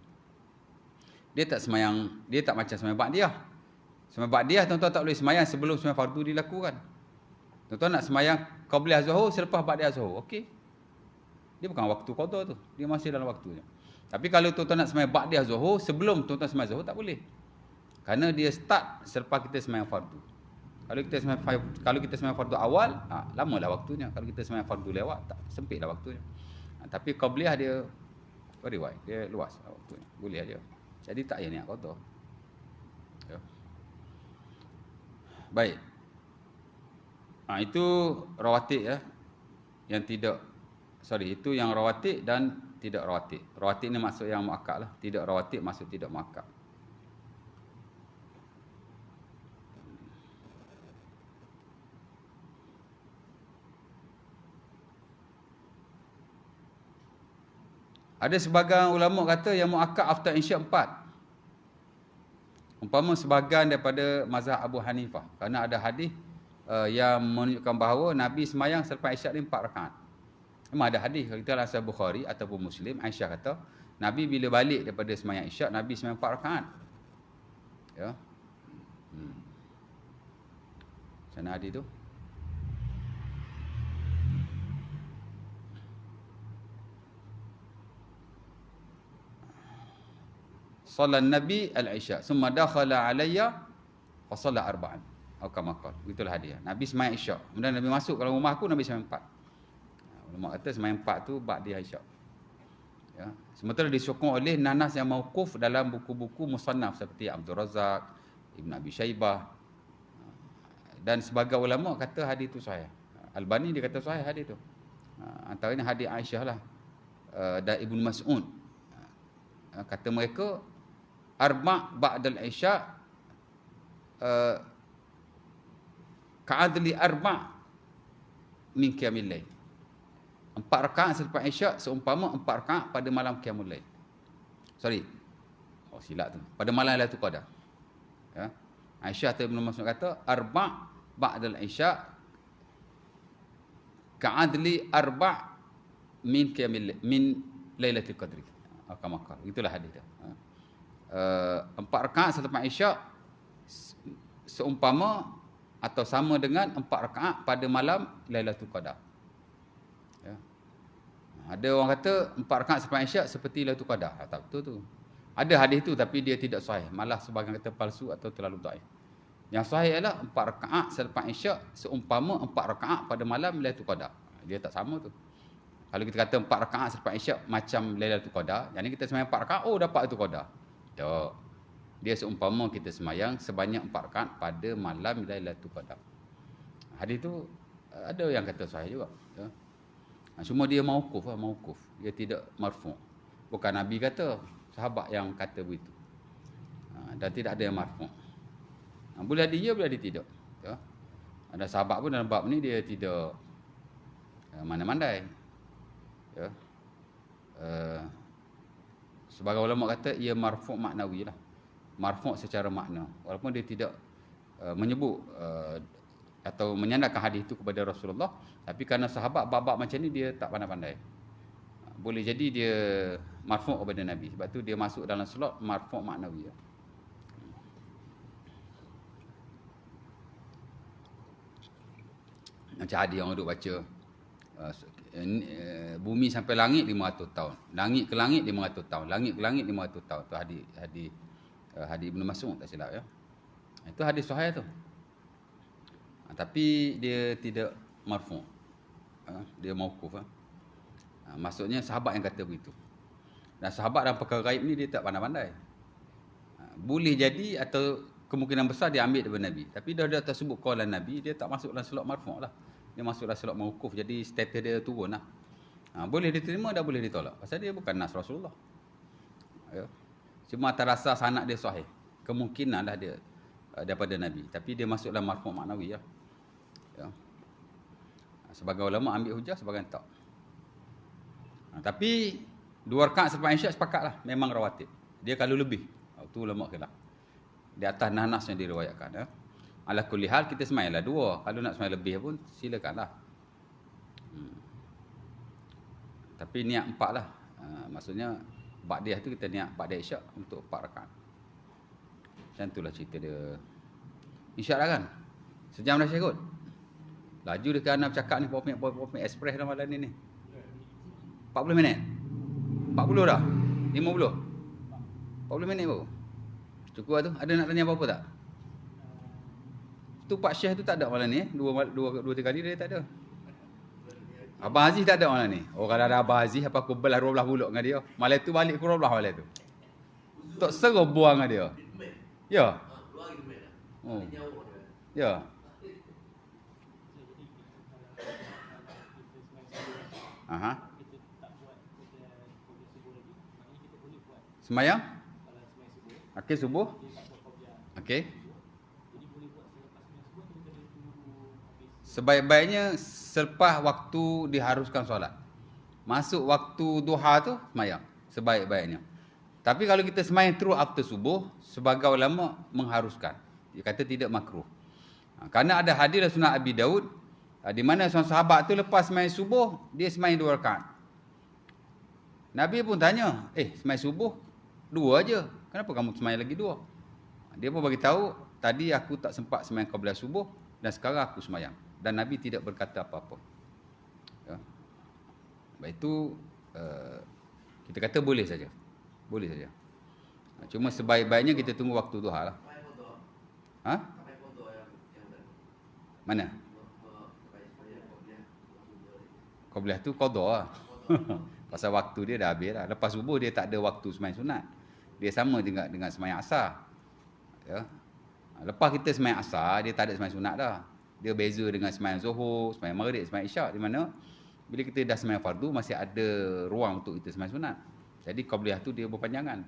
Dia tak macam sembahyang ba'diyah. Sembahyang ba'diyah tuan-tuan tak boleh sembahyang sebelum sembahyang fardu dilakukan. Tuan-tuan nak sembahyang qabliyah Zuhur selepas ba'diyah Zuhur, okey. Dia bukan waktu qadha tu, dia masih dalam waktunya. Tapi kalau tuan-tuan nak sembahyang ba'diyah Zuhur sebelum tuan-tuan sembahyang Zuhur tak boleh. Kerana dia start selepas kita sembahyang fardu. Kalau kita sembahyang fardu awal, lamalah waktunya. Kalau kita sembahyang fardu lewat, tak sempitlah waktunya. Tapi qabliyah dia very wide, dia luas waktunya. Boleh aja. Jadi tak payah niat qadha. Ya. Baik. Itu rawatib ya. Itu yang rawatib dan tidak rawatib. Rawatib ni maksud yang muakkad lah. Tidak rawatib maksud tidak muakkad. Ada sebahagian ulama kata yang muakkad after isyak 4. Umpama sebahagian daripada mazhab Abu Hanifah. Kerana ada hadis yang menunjukkan bahawa Nabi semayang selepas isyak ni 4 rakaat. Memang ada hadis. Kalau kita dalam Sahih Bukhari ataupun Muslim, Aisyah kata, Nabi bila balik daripada semayang isyak, Nabi semayang 4 rakaat. Ya. Macam mana hadis tu? Salat Nabi al-Isya, summa dakhala alayya fa salla arba'an. Atau kama qala. Begitulah hadiah. Nabi sembahyang Isyak. Kemudian Nabi masuk kalau rumah aku Nabi sembahyang 4. Ulama kata sembahyang 4 tu ba'diyah Isyak. Ya. Sementara disokong oleh nanas yang mauquf dalam buku-buku musannaf seperti Abdul Razak, Ibn Abi Shaybah. Dan sebagai ulama kata hadis tu sahih. Albani dia kata sahih hadis tu. Antaranya hadis Aisyah lah. Dan Ibnu Mas'ud. Kata mereka arba' ba'dal isya' ka'adli arba' min qiyamil lail. 4 rakaat selepas isyak seumpama 4 rakaat pada malam qiyamul lail. Silap tu. Pada malam Lailatul Qadar. Ya. Aisyah atau Ibnu Mas'ud kata arba' ba'dal isya' ka'adli arba' min qiyamil lail min Lailatul Qadri. Itulah hadis dia. 4 rakaat selepas Isyak seumpama atau sama dengan 4 rakaat pada malam Lailatul Qadar. Ya. Ada orang kata 4 rakaat selepas Isyak seperti Lailatul Qadar. Tak betul tu. Ada hadis tu tapi dia tidak sahih. Malah sebahagian kata palsu atau terlalu dhaif. Yang sahih ialah 4 rakaat selepas Isyak seumpama 4 rakaat pada malam Lailatul Qadar. Dia tak sama tu. Kalau kita kata 4 rakaat selepas Isyak macam Lailatul Qadar, yang ni kita sembahyang 4 rakaat, oh dapat itu Qadar. Tak. Dia seumpama kita sembahyang sebanyak 4 rakaat pada malam Lailatul Qadar. Hadis tu ada yang kata sahih juga. Ya. Cuma dia mauquf. Dia tidak marfu'. Bukan Nabi kata, sahabat yang kata begitu. Dan tidak ada yang marfu'. Boleh ada ya, boleh ada tidak. Ya. Ada sahabat pun dalam bab ni dia tidak mana-mandai. Ya. Sebagai ulama kata ia marfu' maknawi lah. Marfu' secara makna. Walaupun dia tidak menyebut atau menyandarkan hadis itu kepada Rasulullah, tapi kerana sahabat bab-bab macam ni dia tak pandai-pandai. Boleh jadi dia marfu' kepada Nabi. Sebab tu dia masuk dalam slot marfu' maknawi. Macam ada yang duduk baca bumi sampai langit 500 tahun. Langit ke langit 500 tahun. Langit ke langit 500 tahun. Tu hadis Ibnu Mas'ud tak silap ya. Itu hadis sahih tu. Tapi dia tidak marfu'. Dia mauquf. Maksudnya sahabat yang kata begitu. Dan sahabat dalam perkara gaib ni dia tak pandai-pandai. Boleh jadi atau kemungkinan besar dia ambil daripada Nabi. Tapi dah tersebut qalan Nabi, dia tak masuk dalam slot marfu' lah. Dia masuk dalam slot mauquf. Jadi status dia turun lah. Boleh diterima dan boleh ditolak. Pasal dia bukan nas Rasulullah. Ya. Cuma atas rasa sanad dia sahih. Kemungkinan lah dia daripada Nabi. Tapi dia masuk dalam marfu' maknawi ya. Ya. Sebagai ulama ambil hujah, sebagian tak. Tapi 2 rakaat selepas Isyak sepakatlah. Memang rawatib. Dia kalau lebih. Itu ulama khilaf. Di atas nas yang diriwayatkan. Ya. Ala kulli hal kita semailah 2. Kalau nak semai lebih pun silakanlah. Tapi niat 4 lah. Maksudnya ba'diyah tu kita niat ba'diyah Isyak untuk 4 rakaat. Macam itulah cerita dia. Isyak dah kan? Sejam dah syekut. Laju dia kerana bercakap ni PowerPoint express dah malam ni. 40 minit. 40 dah. 50. 40 minit baru. Cukup lah tu. Ada nak tanya apa-apa tak? Tu Pak Syekh tu tak ada malam ni. Dua tiga kali dia tak ada. Abang Aziz tak ada malam ni. Oh kalau ada Abang Aziz, apa aku belah 12 bulan dengan dia. Malam tu balik ke 12 malam tu. Tak seru buang dengan dia. Ya. Oh. Ya. Aha. Semayang? Okey, subuh. Okey. Sebaik-baiknya selepas waktu diharuskan solat. Masuk waktu duha tu semayang. Sebaik-baiknya. Tapi kalau kita semayang terus after subuh, sebagai ulama mengharuskan. Dia kata tidak makruh. Kerana ada hadis dalam Sunan Abi Daud, di mana seorang sahabat tu lepas semayang subuh, dia semayang 2 rakaat. Nabi pun tanya, semayang subuh 2 aja. Kenapa kamu semayang lagi 2? Dia pun bagi tahu, tadi aku tak sempat semayang qabliyah subuh dan sekarang aku semayang. Dan Nabi tidak berkata apa-apa. Ya. Baik itu kita kata boleh saja. Boleh saja. Cuma sebaik-baiknya kita tunggu waktu duha lah. Ha? Mana? Qabliyah tu qada lah. Pasal waktu dia dah habis dah. Lepas subuh dia tak ada waktu sembahyang sunat. Dia sama dengan sembahyang asar. Ya. Lepas kita sembahyang asar, dia tak ada sembahyang sunat dah. Dia beza dengan sembahyang zuhur, sembahyang maghrib, sembahyang isyak, di mana bila kita dah sembahyang fardu masih ada ruang untuk kita sembahyang sunat. Jadi qabliyah tu dia berpanjangan.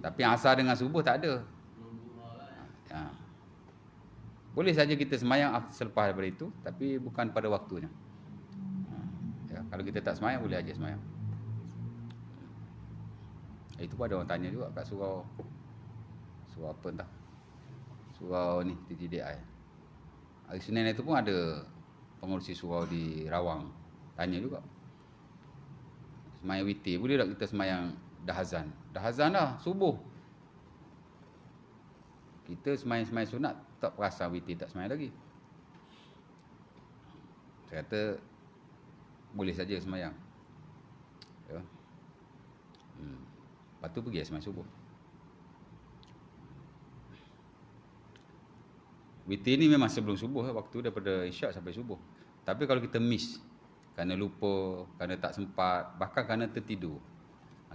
Tapi asar dengan subuh tak ada. Ya. Boleh saja kita sembahyang selepas daripada itu, tapi bukan pada waktunya. Ya, kalau kita tak sembahyang boleh aja sembahyang. Itu pun ada orang tanya juga kat surau apa entah. Surau ni TTDI. Hari Senin itu pun ada pengurusi surau di Rawang tanya juga. Sembahyang witir boleh tak kita sembahyang dah azan? Dah azan dah subuh. Kita semayang-semayang sunat tak perasan witir tak semayang lagi. Saya kata boleh saja semayang. Ya. Lepas tu pergi semayang subuh. Witir ni memang sebelum subuh, waktu daripada isyak sampai subuh. Tapi kalau kita miss, kerana lupa, kerana tak sempat, bahkan kerana tertidur,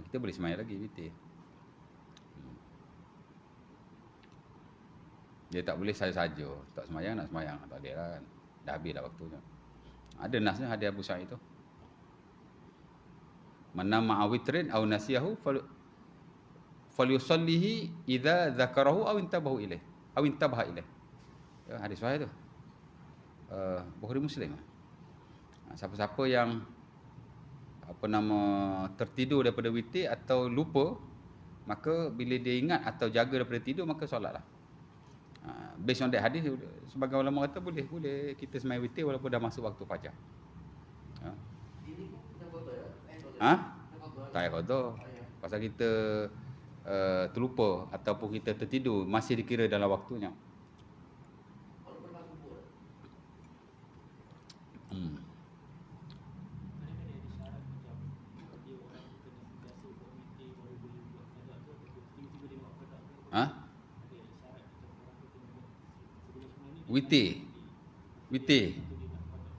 kita boleh semayang lagi witir. Dia tak boleh saja-saja, tak semayang nak semayang, tak boleh lah kan. Dah habis dah waktunya. Ada nasnya hadis Abu Sa'id tu. Man nama awitrin aw nasiyahu falyusallihi idza dzakarahu aw intabahu ilaih aw intabaha ilaih. Ya, hadis sahih tu. Bukhari Muslim. Siapa-siapa yang tertidur daripada witir atau lupa, maka bila dia ingat atau jaga daripada tidur, maka solatlah. Based on that hadis, sebagai ulama kata boleh kita semayang witir walaupun dah masuk waktu fajar. Tak payah qada. Pasal kita terlupa ataupun kita tertidur, masih dikira dalam waktunya.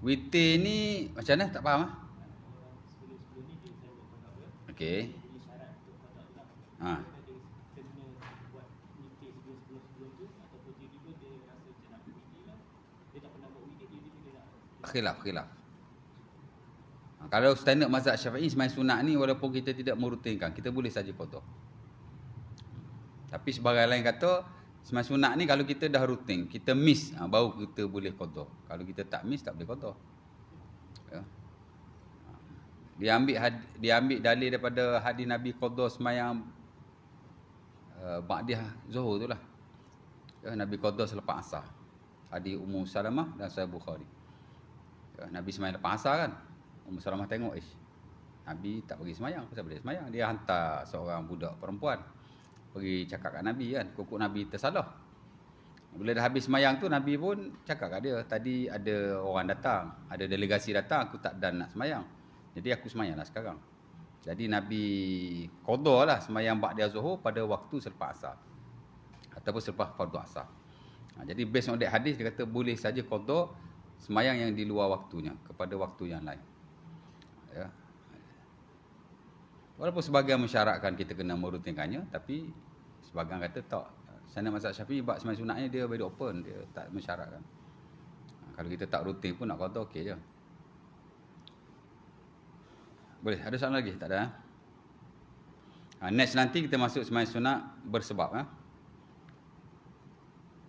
Witir ni macam mana? Tak faham. Okey. Khilaf. Kalau standard mazhab Syafi'i, semayang sunat ni walaupun kita tidak merutinkan, kita boleh saja qada. Tapi sebagai lain kata, semayang sunat ni kalau kita dah rutin, kita miss, baru kita boleh qada. Kalau kita tak miss, tak boleh qada. Ya. Dia ambil dalil daripada hadis Nabi qada semayang ba'diyah Zuhur tu lah. Ya, Nabi qada selepas asar. Hadis Ummu Salamah dan Sahih Bukhari. Ya, Nabi semayang lepas asar kan. Ummu Salamah tengok, Nabi tak pergi semayang, kenapa boleh semayang? Dia hantar seorang budak perempuan pergi cakap kat Nabi kan, kukuk Nabi tersalah. Bila dah habis semayang tu, Nabi pun cakap kat dia, tadi ada orang datang, ada delegasi datang, aku tak dan nak semayang, jadi aku semayang lah sekarang. Jadi Nabi qada lah semayang ba'da Zuhur pada waktu selepas asar ataupun selepas fardu asar. Jadi based on that hadis, dia kata boleh saja qada semayang yang di luar waktunya kepada waktu yang lain. Ya. Walaupun sebagian mensyaratkan kita kena merutinkannya, tapi sebagian kata tak. Sana mazhab Syafi'i bab semayang sunatnya dia very open, dia tak mensyaratkan. Kalau kita tak rutin pun nak qada okey je. Boleh, ada soalan lagi? Tak ada. Next nanti kita masuk semayang sunat bersebab.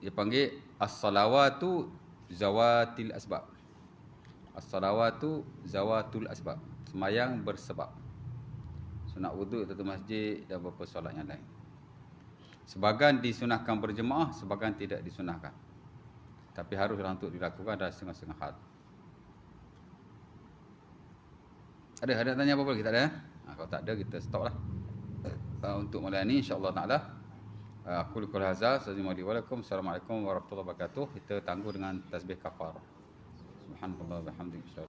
Dia panggil as-salawatu zawatil asbab. As-salawatu zawatul asbab. Semayang bersebab. Sunat wuduk, tutup masjid dan beberapa solat yang lain. Sebahagian disunahkan berjemaah, sebahagian tidak disunahkan. Tapi haruslah untuk dilakukan dalam setengah-setengah hal. Ada tanya apa-apa lagi? Tak ada? Kalau tak ada, kita stop lah. Untuk mulai ni, insyaAllah ta'ala. Aku lukul hazal. Assalamualaikum warahmatullahi wabarakatuh. Kita tangguh dengan tasbih kafar. Subhanallah wa bihamdihi.